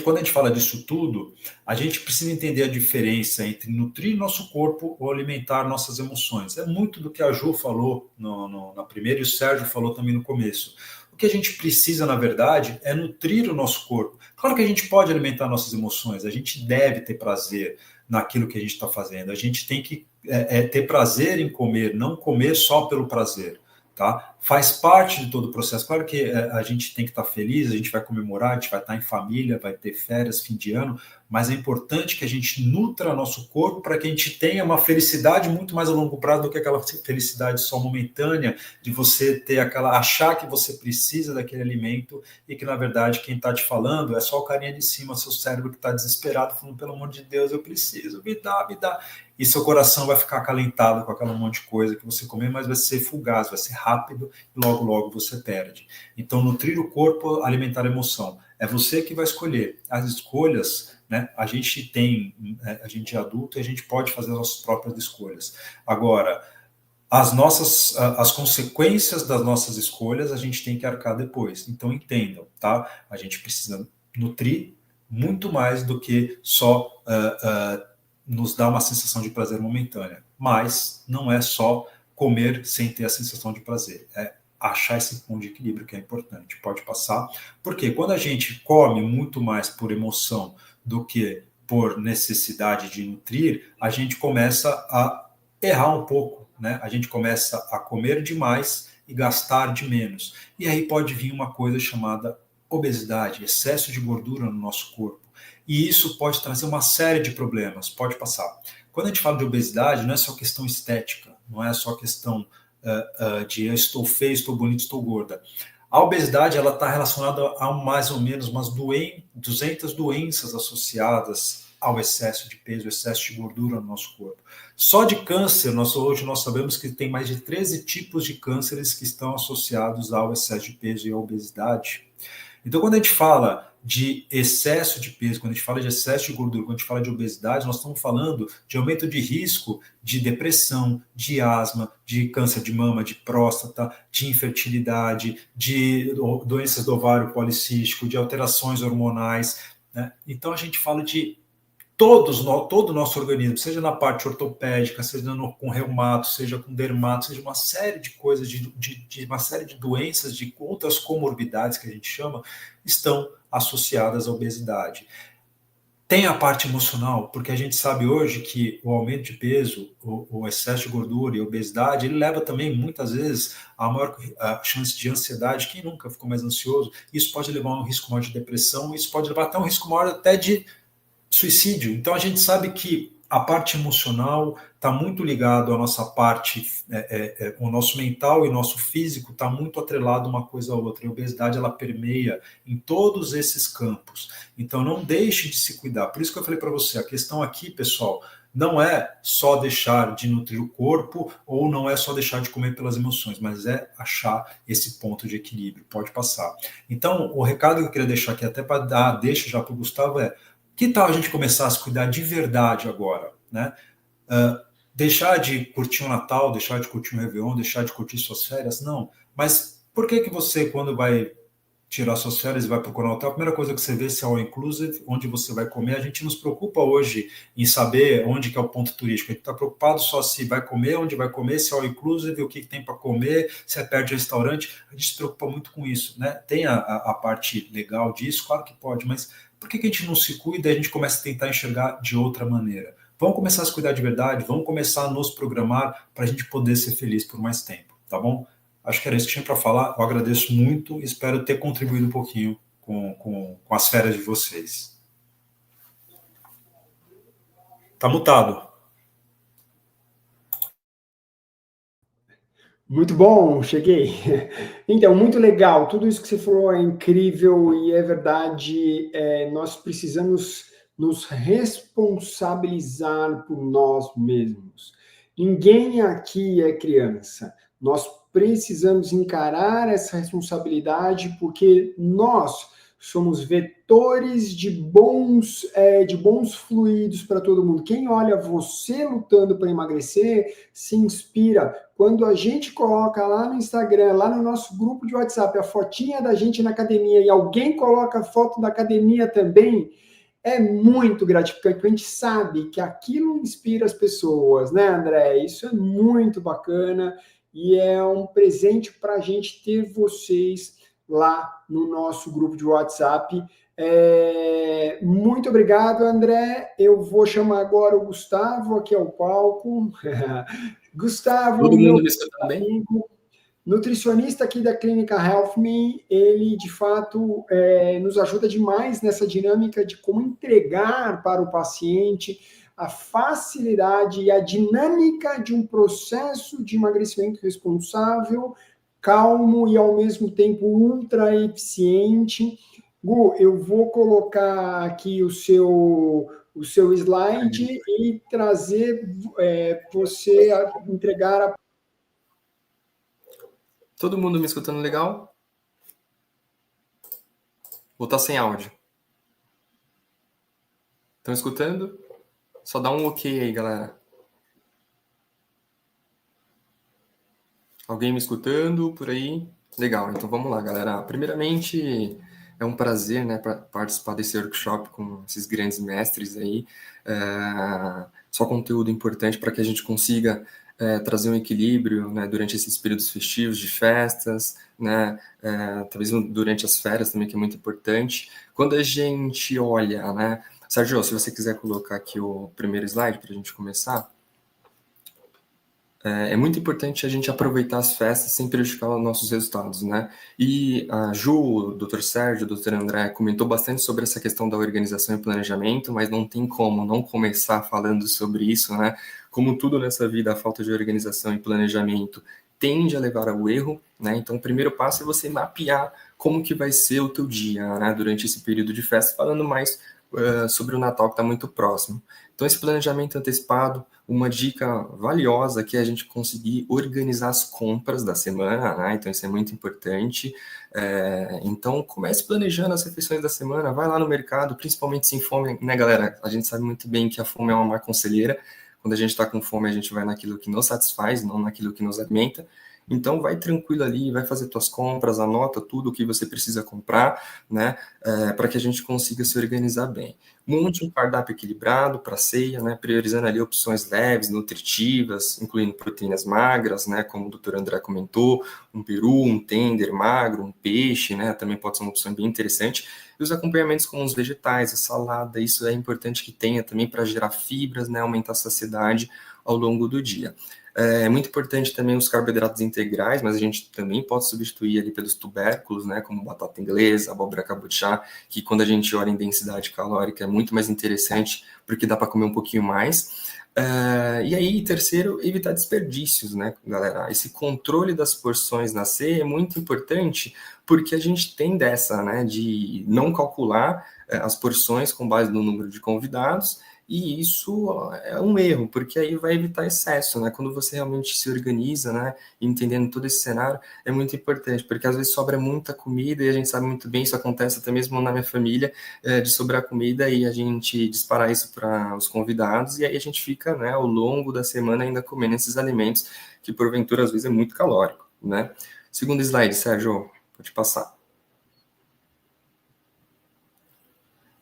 quando a gente fala disso tudo, a gente precisa entender a diferença entre nutrir nosso corpo ou alimentar nossas emoções. É muito do que a Ju falou na primeira e o Sérgio falou também no começo. O que a gente precisa, na verdade, é nutrir o nosso corpo. Claro que a gente pode alimentar nossas emoções, a gente deve ter prazer naquilo que a gente está fazendo. A gente tem que ter prazer em comer, não comer só pelo prazer. Tá? Faz parte de todo o processo. Claro que a gente tem que estar feliz, a gente vai comemorar, a gente vai estar em família, vai ter férias, fim de ano, mas é importante que a gente nutra nosso corpo para que a gente tenha uma felicidade muito mais a longo prazo do que aquela felicidade só momentânea de você ter achar que você precisa daquele alimento e que, na verdade, quem está te falando é só o carinha de cima, seu cérebro que está desesperado, falando, pelo amor de Deus, eu preciso, me dá, me dá. E seu coração vai ficar acalentado com aquela monte de coisa que você comer, mas vai ser fugaz, vai ser rápido e logo, logo você perde. Então, nutrir o corpo, alimentar a emoção. É você que vai escolher. As escolhas, né? A gente é adulto e a gente pode fazer as nossas próprias escolhas. Agora, as consequências das nossas escolhas a gente tem que arcar depois. Então, entendam, tá? A gente precisa nutrir muito mais do que só nos dar uma sensação de prazer momentânea. Mas não é só comer sem ter a sensação de prazer. É achar esse ponto de equilíbrio que é importante. Pode passar. Porque quando a gente come muito mais por emoção do que por necessidade de nutrir, a gente começa a errar um pouco, né? A gente começa a comer demais e gastar de menos. E aí pode vir uma coisa chamada obesidade, excesso de gordura no nosso corpo. E isso pode trazer uma série de problemas. Pode passar. Quando a gente fala de obesidade, não é só questão estética, não é só questão de eu estou feio, estou bonito, estou gorda. A obesidade ela está relacionada a mais ou menos umas 200 doenças associadas ao excesso de peso, excesso de gordura no nosso corpo. Só de câncer, hoje nós sabemos que tem mais de 13 tipos de cânceres que estão associados ao excesso de peso e à obesidade. Então, quando a gente fala de excesso de peso, quando a gente fala de excesso de gordura, quando a gente fala de obesidade, nós estamos falando de aumento de risco de depressão, de asma, de câncer de mama, de próstata, de infertilidade, de doenças do ovário policístico, de alterações hormonais, né? Então, a gente fala de todo o nosso organismo, seja na parte ortopédica, seja com reumato, seja com dermato, seja uma série de coisas, de uma série de doenças, de outras comorbidades que a gente chama, estão associadas à obesidade. Tem a parte emocional, porque a gente sabe hoje que o aumento de peso, o excesso de gordura e a obesidade, ele leva também, muitas vezes, a maior chance de ansiedade. Quem nunca ficou mais ansioso? Isso pode levar a um risco maior de depressão, isso pode levar até um risco maior até de suicídio. Então a gente sabe que a parte emocional está muito ligado à nossa parte, o nosso mental e o nosso físico está muito atrelado uma coisa a outra. E a obesidade ela permeia em todos esses campos. Então não deixe de se cuidar. Por isso que eu falei para você, a questão aqui, pessoal, não é só deixar de nutrir o corpo ou não é só deixar de comer pelas emoções, mas é achar esse ponto de equilíbrio. Pode passar. Então o recado que eu queria deixar aqui, até para dar deixa já para o Gustavo, que tal a gente começar a se cuidar de verdade agora, né? Deixar de curtir o Natal, deixar de curtir o Réveillon, deixar de curtir suas férias? Não. Mas por que você, quando vai tirar suas férias e vai procurar um hotel, a primeira coisa que você vê se é all inclusive, onde você vai comer? A gente nos preocupa hoje em saber onde que é o ponto turístico. A gente está preocupado só se vai comer, onde vai comer, se é all inclusive, o que tem para comer, se é perto de restaurante. A gente se preocupa muito com isso, né? Tem a parte legal disso, claro que pode, mas por que a gente não se cuida e a gente começa a tentar enxergar de outra maneira? Vamos começar a se cuidar de verdade, vamos começar a nos programar para a gente poder ser feliz por mais tempo, tá bom? Acho que era isso que tinha para falar. Eu agradeço muito e espero ter contribuído um pouquinho com as férias de vocês. Tá mutado. Muito bom, cheguei. Então, muito legal. Tudo isso que você falou é incrível e é verdade. Nós precisamos nos responsabilizar por nós mesmos. Ninguém aqui é criança. Nós precisamos encarar essa responsabilidade porque nós somos vetores de bons fluidos para todo mundo. Quem olha você lutando para emagrecer se inspira. Quando a gente coloca lá no Instagram, lá no nosso grupo de WhatsApp, a fotinha da gente na academia e alguém coloca a foto da academia também, é muito gratificante, porque a gente sabe que aquilo inspira as pessoas, né, André? Isso é muito bacana e é um presente para a gente ter vocês lá no nosso grupo de WhatsApp. Muito obrigado, André. Eu vou chamar agora o Gustavo aqui ao palco. Gustavo, Todo meu mundo me escutando bem? amigo, nutricionista aqui da Clínica Health Me, ele de fato nos ajuda demais nessa dinâmica de como entregar para o paciente a facilidade e a dinâmica de um processo de emagrecimento responsável, calmo e ao mesmo tempo ultra eficiente. Gu, eu vou colocar aqui o seu slide e trazer você a entregar a. Todo mundo me escutando legal? Ou tá sem áudio? Estão escutando? Só dá um ok aí, galera. Alguém me escutando por aí? Legal, então vamos lá, galera. Primeiramente, é um prazer, né, participar desse workshop com esses grandes mestres aí. Só conteúdo importante para que a gente consiga trazer um equilíbrio, né, durante esses períodos festivos de festas, né, talvez durante as férias também, que é muito importante. Quando a gente olha, né, Sérgio, se você quiser colocar aqui o primeiro slide para a gente começar. É muito importante a gente aproveitar as festas sem prejudicar os nossos resultados, né? E a Ju, o Dr. Sérgio, o Dr. André comentou bastante sobre essa questão da organização e planejamento, mas não tem como não começar falando sobre isso, né? Como tudo nessa vida, a falta de organização e planejamento tende a levar ao erro, né? Então, o primeiro passo é você mapear como que vai ser o teu dia, né? Durante esse período de festa, falando mais sobre o Natal, que está muito próximo. Então, esse planejamento antecipado, uma dica valiosa que é a gente conseguir organizar as compras da semana, né? Então isso é muito importante. Então comece planejando as refeições da semana, vai lá no mercado, principalmente sem fome, né, galera? A gente sabe muito bem que a fome é uma má conselheira. Quando a gente está com fome, a gente vai naquilo que nos satisfaz, não naquilo que nos alimenta. Então vai tranquilo ali, vai fazer tuas compras, anota tudo o que você precisa comprar, né, para que a gente consiga se organizar bem. Monte um cardápio equilibrado para ceia, né, priorizando ali opções leves, nutritivas, incluindo proteínas magras, né, como o Dr. André comentou, um peru, um tender magro, um peixe, né, também pode ser uma opção bem interessante. E os acompanhamentos como os vegetais, a salada, isso é importante que tenha também para gerar fibras, né, aumentar a saciedade ao longo do dia. É muito importante também os carboidratos integrais, mas a gente também pode substituir ali pelos tubérculos, né, como batata inglesa, abóbora cabotiá, que quando a gente olha em densidade calórica é muito mais interessante, porque dá para comer um pouquinho mais. E aí, terceiro, evitar desperdícios, né, galera? Esse controle das porções na ceia é muito importante, porque a gente tem dessa, né, de não calcular as porções com base no número de convidados. E isso é um erro, porque aí vai evitar excesso, né? Quando você realmente se organiza, né? Entendendo todo esse cenário, é muito importante, porque às vezes sobra muita comida e a gente sabe muito bem, isso acontece até mesmo na minha família, de sobrar comida e a gente disparar isso para os convidados, e aí a gente fica, né, ao longo da semana ainda comendo esses alimentos, que porventura às vezes é muito calórico, né? Segundo slide, Sérgio, pode passar.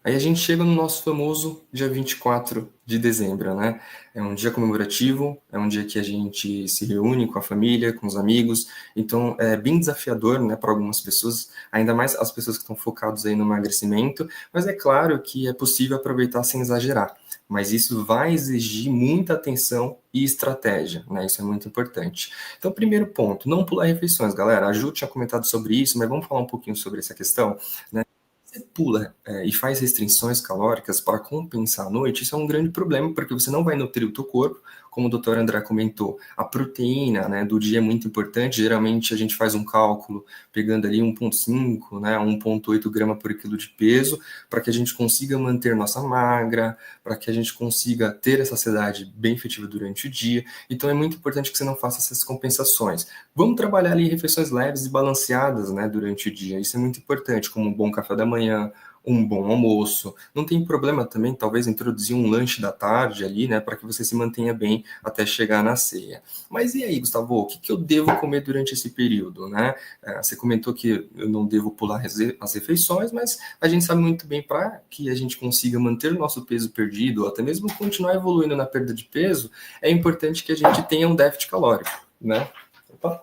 Aí a gente chega no nosso famoso dia 24 de dezembro, né? É um dia comemorativo, é um dia que a gente se reúne com a família, com os amigos, então é bem desafiador, né, para algumas pessoas, ainda mais as pessoas que estão focadas aí no emagrecimento, mas é claro que é possível aproveitar sem exagerar, mas isso vai exigir muita atenção e estratégia, né? Isso é muito importante. Então, primeiro ponto, não pular refeições, galera. A Ju tinha comentado sobre isso, mas vamos falar um pouquinho sobre essa questão, né? você pula e faz restrições calóricas para compensar a noite, isso é um grande problema, porque você não vai nutrir o teu corpo. Como o Dr. André comentou, a proteína, né, do dia é muito importante. Geralmente a gente faz um cálculo pegando ali 1,5, né, 1,8 grama por quilo de peso, para que a gente consiga manter nossa magra, para que a gente consiga ter essa saciedade bem efetiva durante o dia. Então é muito importante que você não faça essas compensações. Vamos trabalhar ali refeições leves e balanceadas, né, durante o dia. Isso é muito importante, como um bom café da manhã, um bom almoço. Não tem problema também, talvez, introduzir um lanche da tarde ali, né, para que você se mantenha bem até chegar na ceia. Mas e aí, Gustavo, o que eu devo comer durante esse período, né? Você comentou que eu não devo pular as refeições, mas a gente sabe muito bem, para que a gente consiga manter o nosso peso perdido, ou até mesmo continuar evoluindo na perda de peso, é importante que a gente tenha um déficit calórico, né? Opa.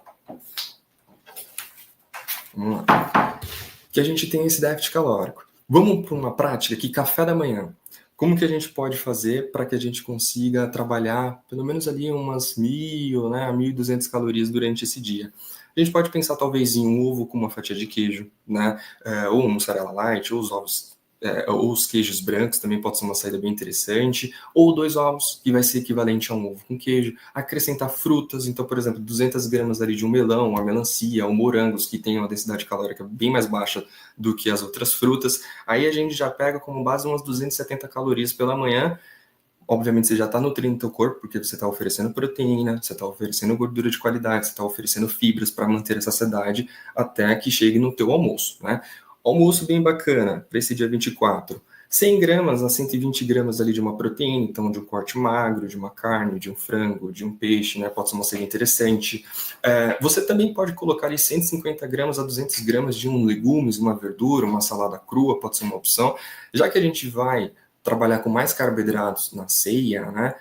Vamos lá. Que a gente tenha esse déficit calórico. Vamos para uma prática aqui, café da manhã. Como que a gente pode fazer para que a gente consiga trabalhar pelo menos ali umas 1.000, né, 1.200 calorias durante esse dia? A gente pode pensar talvez em um ovo com uma fatia de queijo, né, ou um mussarela light, ou os ovos, ou os queijos brancos, também pode ser uma saída bem interessante, ou 2 ovos, que vai ser equivalente a um ovo com queijo. Acrescentar frutas, então, por exemplo, 200 gramas ali de um melão, uma melancia, ou morangos, que tem uma densidade calórica bem mais baixa do que as outras frutas. Aí a gente já pega como base umas 270 calorias pela manhã. Obviamente você já está nutrindo o teu corpo, porque você está oferecendo proteína, você está oferecendo gordura de qualidade, você está oferecendo fibras para manter essa saciedade até que chegue no teu almoço, né? Almoço bem bacana para esse dia 24. 100 gramas a 120 gramas ali de uma proteína, então de um corte magro, de uma carne, de um frango, de um peixe, né? Pode ser uma ceia interessante. Você também pode colocar ali 150 gramas a 200 gramas de um legumes, uma verdura, uma salada crua, pode ser uma opção. Já que a gente vai trabalhar com mais carboidratos na ceia, né?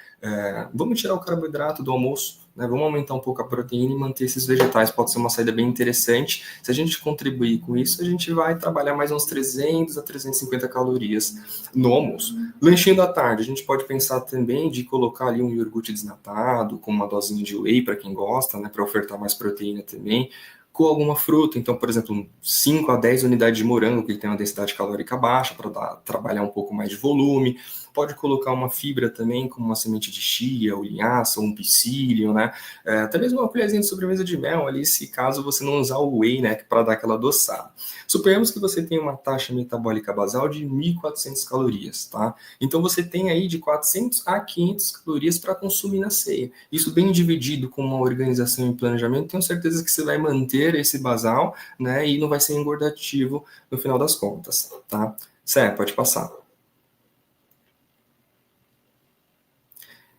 Vamos tirar o carboidrato do almoço, né? Vamos aumentar um pouco a proteína e manter esses vegetais, pode ser uma saída bem interessante. Se a gente contribuir com isso, a gente vai trabalhar mais uns 300 a 350 calorias no almoço. Lanchinho da tarde, a gente pode pensar também de colocar ali um iogurte desnatado, com uma dosinha de whey para quem gosta, né? Para ofertar mais proteína também, com alguma fruta, então, por exemplo, 5 a 10 unidades de morango, que tem uma densidade calórica baixa, para trabalhar um pouco mais de volume. Pode colocar uma fibra também, como uma semente de chia, ou linhaça, ou um psyllium, né? Até mesmo uma colherzinha de sobremesa de mel ali, se caso você não usar o whey, né, para dar aquela adoçada. Suponhamos que você tem uma taxa metabólica basal de 1.400 calorias, tá? Então você tem aí de 400 a 500 calorias para consumir na ceia. Isso bem dividido com uma organização e planejamento, tenho certeza que você vai manter esse basal, né, e não vai ser engordativo no final das contas, tá? Sé, pode passar.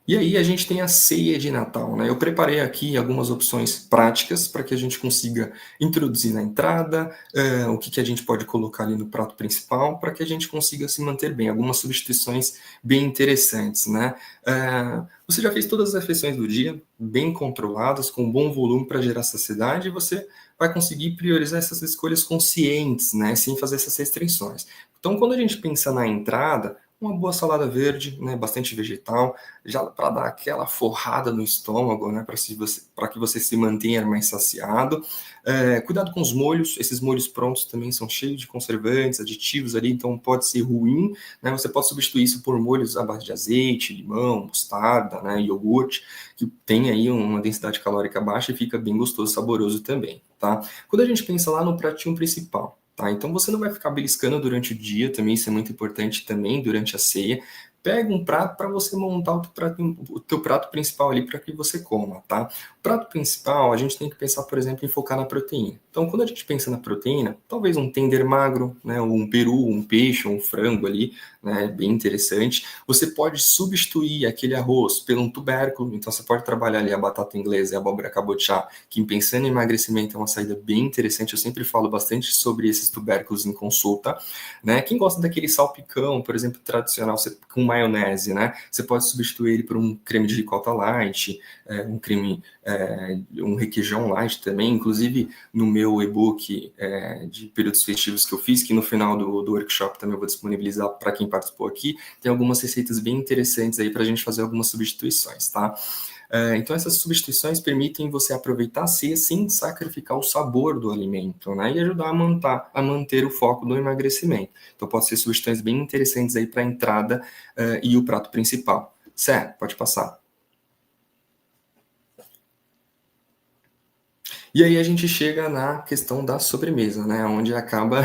E aí a gente tem a ceia de Natal, né? Eu preparei aqui algumas opções práticas para que a gente consiga introduzir na entrada, o que a gente pode colocar ali no prato principal, para que a gente consiga se manter bem. Algumas substituições bem interessantes, né? Você já fez todas as refeições do dia, bem controladas, com bom volume para gerar saciedade, e você vai conseguir priorizar essas escolhas conscientes, né? Sem fazer essas restrições. Então, quando a gente pensa na entrada, uma boa salada verde, né, bastante vegetal, já para dar aquela forrada no estômago, né, para que você se mantenha mais saciado. Cuidado com os molhos, esses molhos prontos também são cheios de conservantes, aditivos ali, então pode ser ruim, né, você pode substituir isso por molhos à base de azeite, limão, mostarda, né, iogurte, que tem aí uma densidade calórica baixa e fica bem gostoso, saboroso também, tá? Quando a gente pensa lá no pratinho principal, tá? Então você não vai ficar beliscando durante o dia, também isso é muito importante também durante a ceia. Pega um prato para você montar o teu prato principal ali para que você coma, tá? O prato principal, a gente tem que pensar, por exemplo, em focar na proteína. Então, quando a gente pensa na proteína, talvez um tender magro, né, ou um peru, um peixe, ou um frango ali, né, bem interessante. Você pode substituir aquele arroz por um tubérculo, então você pode trabalhar ali a batata inglesa e a abóbora cabotiá, que pensando em emagrecimento é uma saída bem interessante. Eu sempre falo bastante sobre esses tubérculos em consulta, né? Quem gosta daquele salpicão, por exemplo, tradicional, com maionese, né? Você pode substituir ele por um creme de ricota light, um requeijão light também. Inclusive, no meu e-book de períodos festivos que eu fiz, que no final do workshop também eu vou disponibilizar para quem participou aqui, tem algumas receitas bem interessantes aí para a gente fazer algumas substituições, tá? Então, essas substituições permitem você aproveitar a ceia sem sacrificar o sabor do alimento, né? E ajudar a manter o foco do emagrecimento. Então, pode ser sugestões bem interessantes aí para a entrada e o prato principal. Sé, pode passar. E aí a gente chega na questão da sobremesa, né? Onde acaba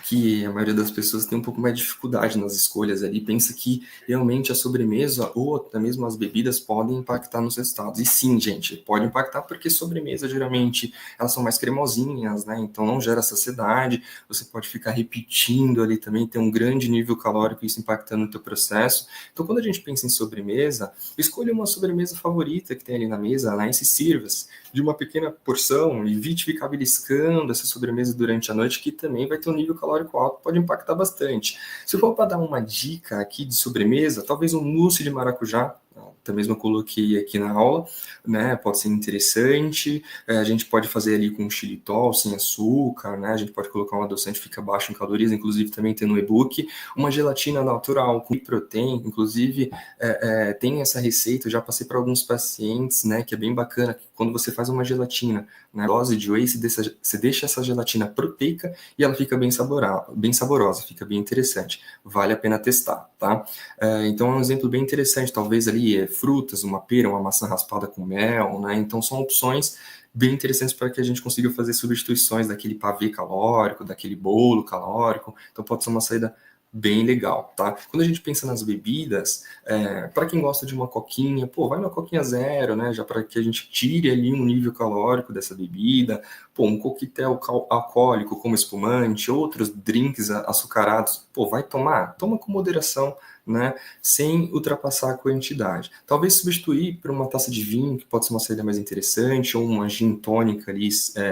que a maioria das pessoas tem um pouco mais de dificuldade nas escolhas ali, pensa que realmente a sobremesa ou até mesmo as bebidas podem impactar nos resultados. E sim, gente, pode impactar porque sobremesa geralmente elas são mais cremosinhas, né? Então não gera saciedade, você pode ficar repetindo ali também, ter um grande nível calórico, isso impactando o teu processo. Então quando a gente pensa em sobremesa, escolha uma sobremesa favorita que tem ali na mesa, né? E se sirva-se de uma pequena porção, evite ficar beliscando essa sobremesa durante a noite, que também vai ter um nível calórico alto, pode impactar bastante. Se for para dar uma dica aqui de sobremesa, talvez um mousse de maracujá, até mesmo eu coloquei aqui na aula, né? Pode ser interessante. A gente pode fazer ali com xilitol, sem açúcar, né? A gente pode colocar um adoçante que fica baixo em calorias, inclusive também tem no e-book. Uma gelatina natural com proteína, inclusive tem essa receita, eu já passei para alguns pacientes, né? Que é bem bacana, que quando você faz uma gelatina, né, dose de whey, você deixa essa gelatina proteica e ela fica bem saborosa, fica bem interessante. Vale a pena testar, tá? Então é um exemplo bem interessante, talvez ali frutas, uma pera, uma maçã raspada com mel, né? Então são opções bem interessantes para que a gente consiga fazer substituições daquele pavê calórico, daquele bolo calórico. Então pode ser uma saída bem legal, tá? Quando a gente pensa nas bebidas, para quem gosta de uma coquinha, vai na coquinha zero, né? Já para que a gente tire ali um nível calórico dessa bebida. Um coquetel alcoólico como espumante, outros drinks açucarados, vai tomar? Toma com moderação, né? Sem ultrapassar a quantidade. Talvez substituir por uma taça de vinho, que pode ser uma saída mais interessante, ou uma gin tônica ali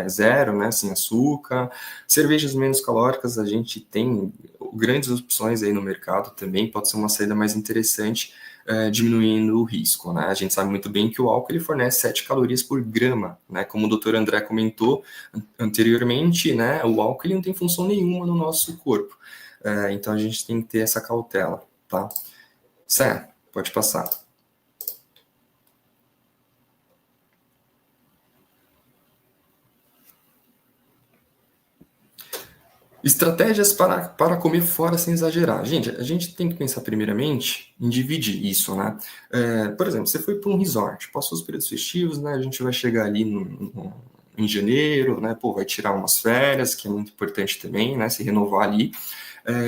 zero, né? Sem açúcar. Cervejas menos calóricas, a gente tem grandes opções aí no mercado também, pode ser uma saída mais interessante, diminuindo o risco, né? A gente sabe muito bem que o álcool ele fornece 7 calorias por grama, né? Como o Dr. André comentou anteriormente, né? O álcool ele não tem função nenhuma no nosso corpo, então a gente tem que ter essa cautela, tá? Sé, pode passar. Estratégias para comer fora sem exagerar. Gente, a gente tem que pensar primeiramente em dividir isso, né? Por exemplo, você foi para um resort, passou os períodos festivos, né? A gente vai chegar ali em janeiro, né? Vai tirar umas férias, que é muito importante também, né? Se renovar ali.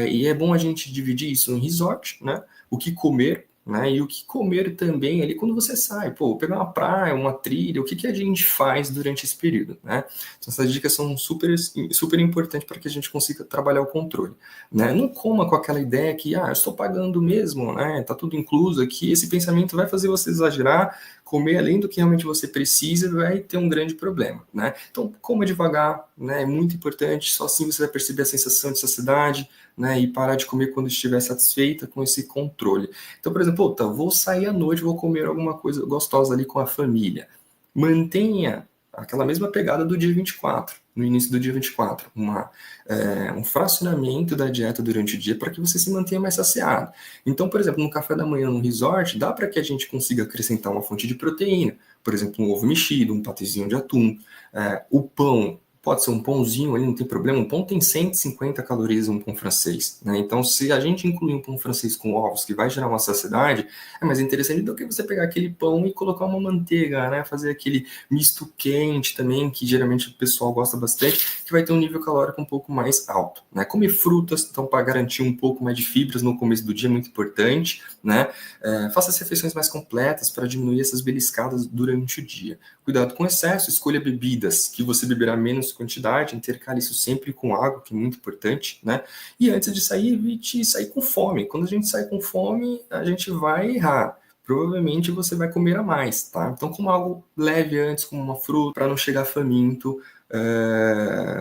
E é bom a gente dividir isso no resort, né? O que comer, né? E o que comer também ali quando você sai, pegar uma praia, uma trilha, o que a gente faz durante esse período, né? Então essas dicas são super, super importantes para que a gente consiga trabalhar o controle, né? Não coma com aquela ideia que, eu estou pagando mesmo, né? Tá tudo incluso aqui, esse pensamento vai fazer você exagerar, comer além do que realmente você precisa, vai ter um grande problema, né? Então coma devagar, né? É muito importante, só assim você vai perceber a sensação de saciedade, né, e parar de comer quando estiver satisfeita com esse controle. Então, por exemplo, vou sair à noite, vou comer alguma coisa gostosa ali com a família. Mantenha aquela mesma pegada do dia 24, no início do dia 24, um fracionamento da dieta durante o dia para que você se mantenha mais saciado. Então, por exemplo, no café da manhã no resort, dá para que a gente consiga acrescentar uma fonte de proteína, por exemplo, um ovo mexido, um patezinho de atum, o pão. Pode ser um pãozinho ali, não tem problema. Um pão tem 150 calorias, um pão francês, né? Então, se a gente incluir um pão francês com ovos, que vai gerar uma saciedade, é mais interessante do que você pegar aquele pão e colocar uma manteiga, né? Fazer aquele misto quente também, que geralmente o pessoal gosta bastante, que vai ter um nível calórico um pouco mais alto, né? Comer frutas, então, para garantir um pouco mais de fibras no começo do dia é muito importante, né? Faça as refeições mais completas para diminuir essas beliscadas durante o dia. Cuidado com excesso, escolha bebidas que você beberá menos quantidade, intercale isso sempre com água, que é muito importante, né? E antes de sair, evite sair com fome. Quando a gente sai com fome, a gente vai errar. Provavelmente você vai comer a mais, tá? Então, como algo leve antes, como uma fruta, para não chegar faminto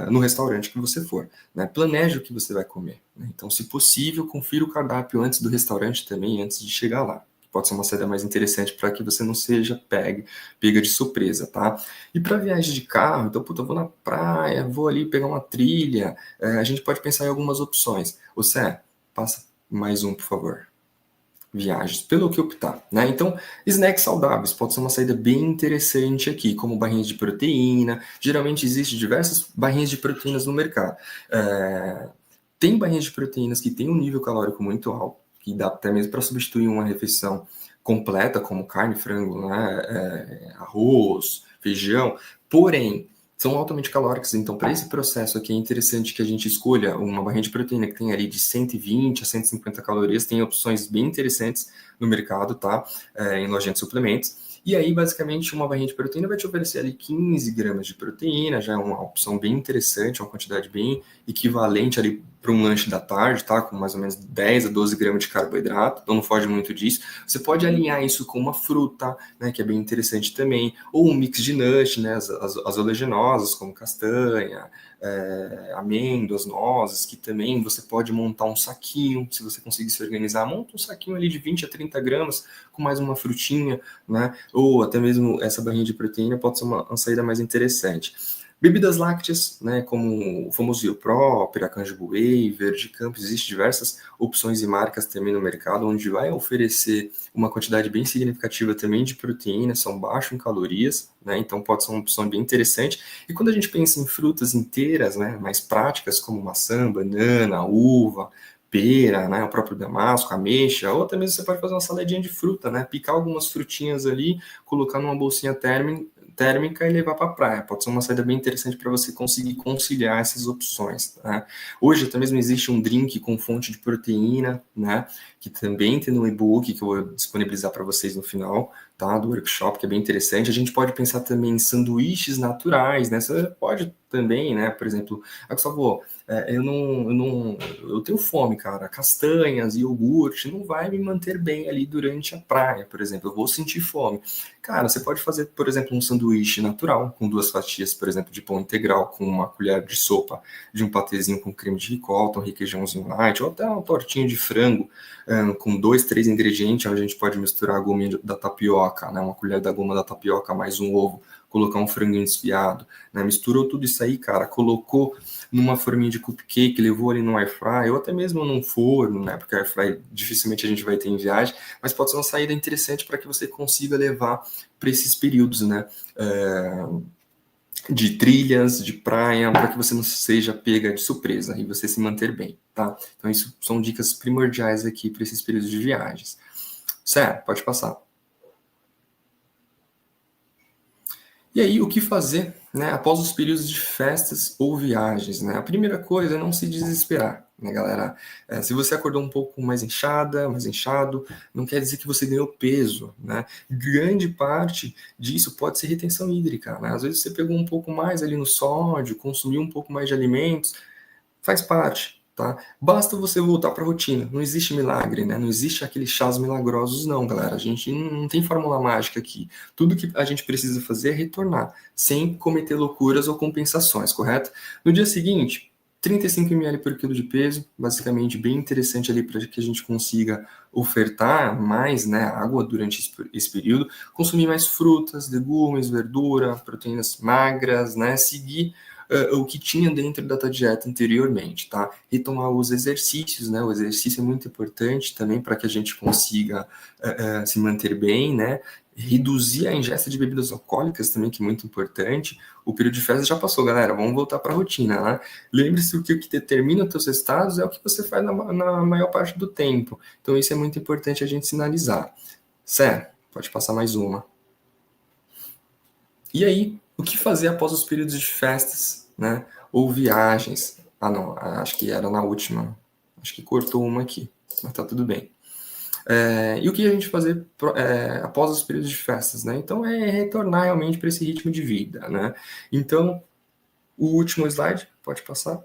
no restaurante que você for, né? Planeje o que você vai comer, né? Então, se possível, confira o cardápio antes do restaurante também, antes de chegar lá. Pode ser uma saída mais interessante para que você não seja pega de surpresa, tá? E para viagem de carro, então, eu vou na praia, vou ali pegar uma trilha, a gente pode pensar em algumas opções. Você passa mais um, por favor. viagens, pelo que optar, né? Então, snacks saudáveis pode ser uma saída bem interessante aqui, como barrinhas de proteína. Geralmente existem diversas barrinhas de proteínas no mercado. Tem barrinhas de proteínas que têm um nível calórico muito alto, que dá até mesmo para substituir uma refeição completa, como carne, frango, né? Arroz, feijão. Porém, são altamente calóricas, então para esse processo aqui é interessante que a gente escolha uma barrinha de proteína que tem ali de 120 a 150 calorias, tem opções bem interessantes no mercado, tá? Em lojinha de suplementos. E aí, basicamente, uma barrinha de proteína vai te oferecer ali 15 gramas de proteína, já é uma opção bem interessante, uma quantidade bem equivalente ali para um lanche da tarde, tá? Com mais ou menos 10 a 12 gramas de carboidrato, então não foge muito disso. Você pode alinhar isso com uma fruta, né? Que é bem interessante também, ou um mix de nuts, né? As oleaginosas, como castanha, amêndoas, nozes, que também você pode montar um saquinho, se você conseguir se organizar, monta um saquinho ali de 20 a 30 gramas, com mais uma frutinha, né? Ou até mesmo essa barrinha de proteína pode ser uma saída mais interessante. Bebidas lácteas, né, como o famoso Iopro, Piracanjubu Whey, Verde Campos, existem diversas opções e marcas também no mercado, onde vai oferecer uma quantidade bem significativa também de proteína, são baixos em calorias, né, então pode ser uma opção bem interessante. E quando a gente pensa em frutas inteiras, né, mais práticas, como maçã, banana, uva, pera, né, o próprio damasco, ameixa, ou até mesmo você pode fazer uma saladinha de fruta, né, picar algumas frutinhas ali, colocar numa bolsinha térmica e levar para a praia. Pode ser uma saída bem interessante para você conseguir conciliar essas opções. Né? Hoje até mesmo existe um drink com fonte de proteína, né, que também tem no e-book que eu vou disponibilizar para vocês no final, tá, do workshop, que é bem interessante. A gente pode pensar também em sanduíches naturais, né? Você pode também, né, por exemplo, Gustavo, eu tenho fome, cara, castanhas, iogurte, não vai me manter bem ali durante a praia, por exemplo, eu vou sentir fome. Cara, você pode fazer, por exemplo, um sanduíche natural, com 2 fatias, por exemplo, de pão integral, com uma colher de sopa de um patezinho com creme de ricota, um requeijãozinho light, ou até uma tortinha de frango, com 2, 3 ingredientes, onde a gente pode misturar a gominha da tapioca, né, uma colher da goma da tapioca mais um ovo, colocar um franguinho desfiado, né, misturou tudo isso aí, cara, colocou numa forminha de cupcake, levou ali no air fry, ou até mesmo num forno, né, porque air fry dificilmente a gente vai ter em viagem, mas pode ser uma saída interessante para que você consiga levar para esses períodos, né, de trilhas, de praia, para que você não seja pega de surpresa e você se manter bem, tá? Então isso são dicas primordiais aqui para esses períodos de viagens. Certo, pode passar. E aí, o que fazer, né, após os períodos de festas ou viagens, né? A primeira coisa é não se desesperar, né, galera? Se você acordou um pouco mais inchada, mais inchado, não quer dizer que você ganhou peso, né? Grande parte disso pode ser retenção hídrica, né? Às vezes você pegou um pouco mais ali no sódio, consumiu um pouco mais de alimentos, faz parte, tá? Basta você voltar para a rotina. Não existe milagre, né? Não existe aqueles chás milagrosos, não, galera. A gente não tem fórmula mágica aqui. Tudo que a gente precisa fazer é retornar, sem cometer loucuras ou compensações, correto? No dia seguinte, 35 ml por quilo de peso, basicamente bem interessante ali para que a gente consiga ofertar mais, né, água durante esse período, consumir mais frutas, legumes, verdura, proteínas magras, né, seguir o que tinha dentro da tua dieta anteriormente, tá? Retomar os exercícios, né? O exercício é muito importante também para que a gente consiga se manter bem, né? Reduzir a ingesta de bebidas alcoólicas também, que é muito importante. O período de festa já passou, galera. Vamos voltar para a rotina, né? Lembre-se que o que determina os teus resultados é o que você faz na maior parte do tempo. Então, isso é muito importante a gente sinalizar. Certo? Pode passar mais uma. E aí, o que fazer após os períodos de festas, né? Ou viagens? Ah, não, acho que era na última. Acho que cortou uma aqui, mas tá tudo bem. E o que a gente fazer após os períodos de festas, né? Então, é retornar realmente para esse ritmo de vida, né? Então, o último slide, pode passar.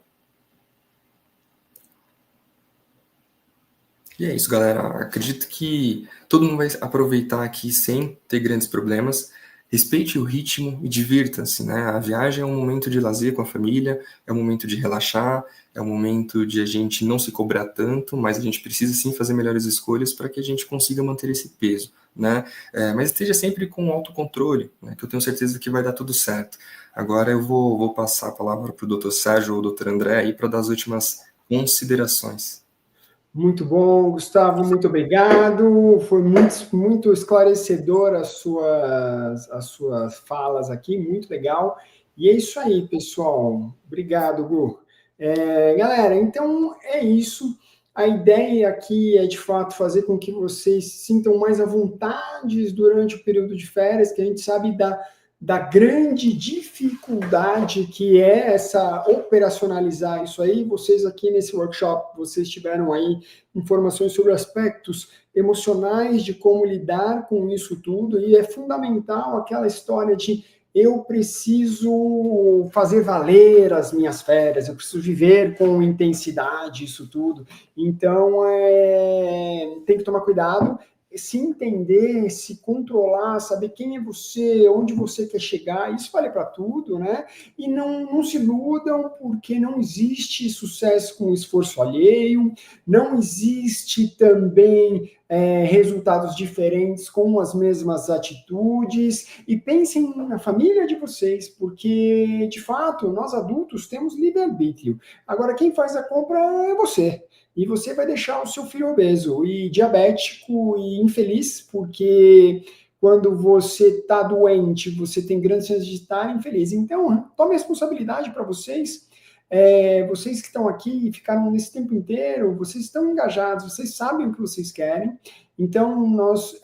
E é isso, galera. Acredito que todo mundo vai aproveitar aqui sem ter grandes problemas. Respeite o ritmo e divirta-se, né? A viagem é um momento de lazer com a família, é um momento de relaxar, é um momento de a gente não se cobrar tanto, mas a gente precisa sim fazer melhores escolhas para que a gente consiga manter esse peso, né? Mas esteja sempre com autocontrole, né? Que eu tenho certeza que vai dar tudo certo. Agora eu vou passar a palavra para o Dr. Sérgio ou o Dr. André aí para dar as últimas considerações. Muito bom, Gustavo, muito obrigado. Foi muito esclarecedor as suas falas aqui, muito legal. E é isso aí, pessoal. Obrigado, Gu. Galera, então é isso. A ideia aqui é, de fato, fazer com que vocês se sintam mais à vontade durante o período de férias, que a gente sabe da grande dificuldade que é essa operacionalizar isso aí. Vocês aqui nesse workshop, vocês tiveram aí informações sobre aspectos emocionais de como lidar com isso tudo, e é fundamental aquela história de eu preciso fazer valer as minhas férias, eu preciso viver com intensidade isso tudo. Então, tem que tomar cuidado, se entender, se controlar, saber quem é você, onde você quer chegar, isso vale para tudo, né? E não se iludam, porque não existe sucesso com esforço alheio, não existe também resultados diferentes com as mesmas atitudes, e pensem na família de vocês, porque, de fato, nós adultos temos livre-arbítrio. Agora, quem faz a compra é você. E você vai deixar o seu filho obeso e diabético e infeliz, porque quando você está doente, você tem grandes chances de estar infeliz. Então, tome a responsabilidade para vocês. Vocês que estão aqui e ficaram nesse tempo inteiro, vocês estão engajados, vocês sabem o que vocês querem. Então, nós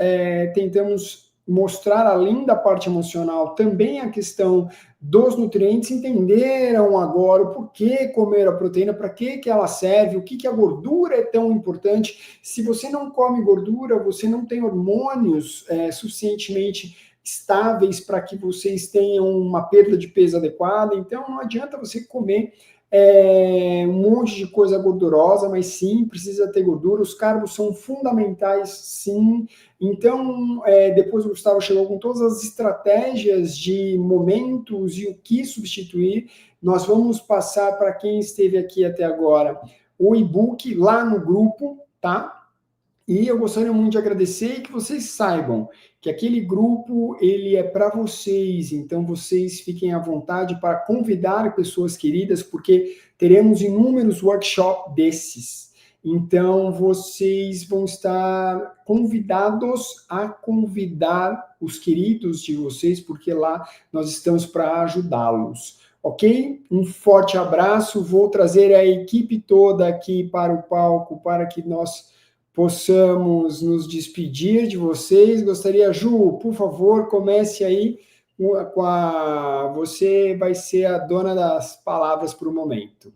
tentamos mostrar, além da parte emocional, também a questão dos nutrientes, entenderam agora o porquê comer a proteína, para que ela serve, o que a gordura é tão importante. Se você não come gordura, você não tem hormônios suficientemente estáveis para que vocês tenham uma perda de peso adequada. Então, não adianta você comer um monte de coisa gordurosa, mas sim, precisa ter gordura. Os carbos são fundamentais, sim. Então, depois o Gustavo chegou com todas as estratégias de momentos e o que substituir. Nós vamos passar para quem esteve aqui até agora o e-book lá no grupo, tá? E eu gostaria muito de agradecer e que vocês saibam que aquele grupo, ele é para vocês, então vocês fiquem à vontade para convidar pessoas queridas, porque teremos inúmeros workshops desses. Então, vocês vão estar convidados a convidar os queridos de vocês, porque lá nós estamos para ajudá-los. Ok? Um forte abraço, vou trazer a equipe toda aqui para o palco, para que nós possamos nos despedir de vocês. Gostaria, Ju, por favor, comece aí você vai ser a dona das palavras para o momento.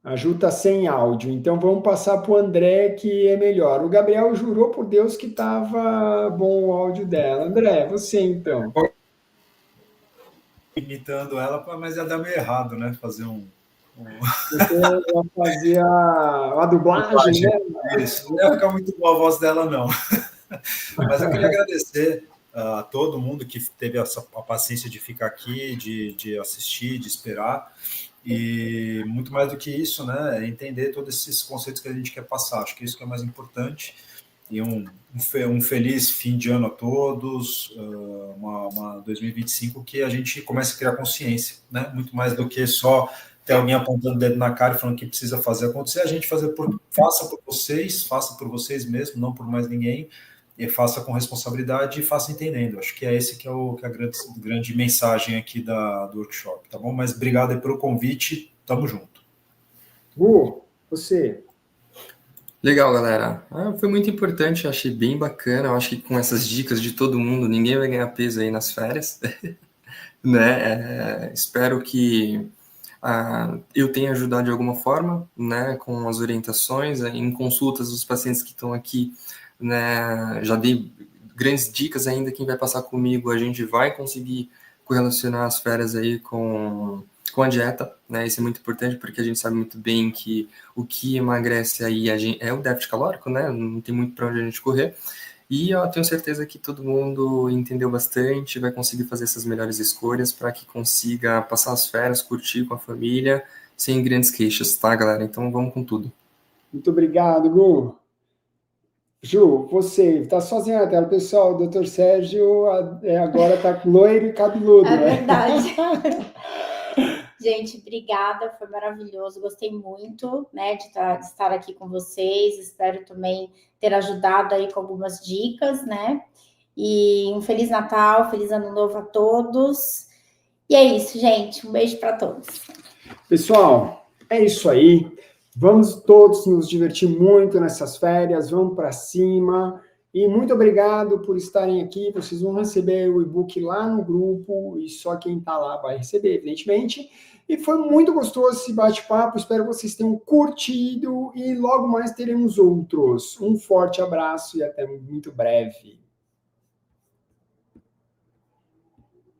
A Ju está sem áudio, então vamos passar para o André, que é melhor. O Gabriel jurou por Deus que estava bom o áudio dela. André, você então. Imitando ela, mas ia dar meio errado, né? Fazer Você vai fazer a dublagem, né? Isso, não ia ficar muito boa a voz dela, não. Mas eu queria agradecer a todo mundo que teve a paciência de ficar aqui, de assistir, de esperar. E muito mais do que isso, né? É entender todos esses conceitos que a gente quer passar. Acho que isso que é mais importante. E um feliz fim de ano a todos, uma 2025 que a gente comece a criar consciência, né? Muito mais do que só ter alguém apontando o dedo na cara e falando que precisa fazer acontecer, a gente faça por vocês mesmos, não por mais ninguém, e faça com responsabilidade e faça entendendo. Acho que é esse que é a grande mensagem aqui do workshop, tá bom? Mas obrigado aí pelo convite, tamo junto. Você. Legal, galera. Foi muito importante, eu achei bem bacana. Eu acho que com essas dicas de todo mundo, ninguém vai ganhar peso aí nas férias, né? Espero que eu tenha ajudado de alguma forma, né, com as orientações, em consultas dos pacientes que estão aqui, né, já dei grandes dicas ainda. Quem vai passar comigo, a gente vai conseguir correlacionar as férias aí com a dieta, né? Isso é muito importante, porque a gente sabe muito bem que o que emagrece aí é o déficit calórico, né? Não tem muito para onde a gente correr. E eu tenho certeza que todo mundo entendeu bastante, vai conseguir fazer essas melhores escolhas para que consiga passar as férias, curtir com a família, sem grandes queixas, tá, galera? Então vamos com tudo. Muito obrigado, Gu. Ju, você está sozinha na tela. Pessoal, o Dr. Sérgio agora está loiro e cabeludo. É verdade. Gente, obrigada, foi maravilhoso, gostei muito, né, de estar aqui com vocês, espero também ter ajudado aí com algumas dicas, né, e um Feliz Natal, Feliz Ano Novo a todos, e é isso, gente, um beijo para todos. Pessoal, é isso aí, vamos todos nos divertir muito nessas férias, vamos para cima, e muito obrigado por estarem aqui, vocês vão receber o e-book lá no grupo, e só quem está lá vai receber, evidentemente. E foi muito gostoso esse bate-papo, espero que vocês tenham curtido, e logo mais teremos outros. Um forte abraço e até muito breve.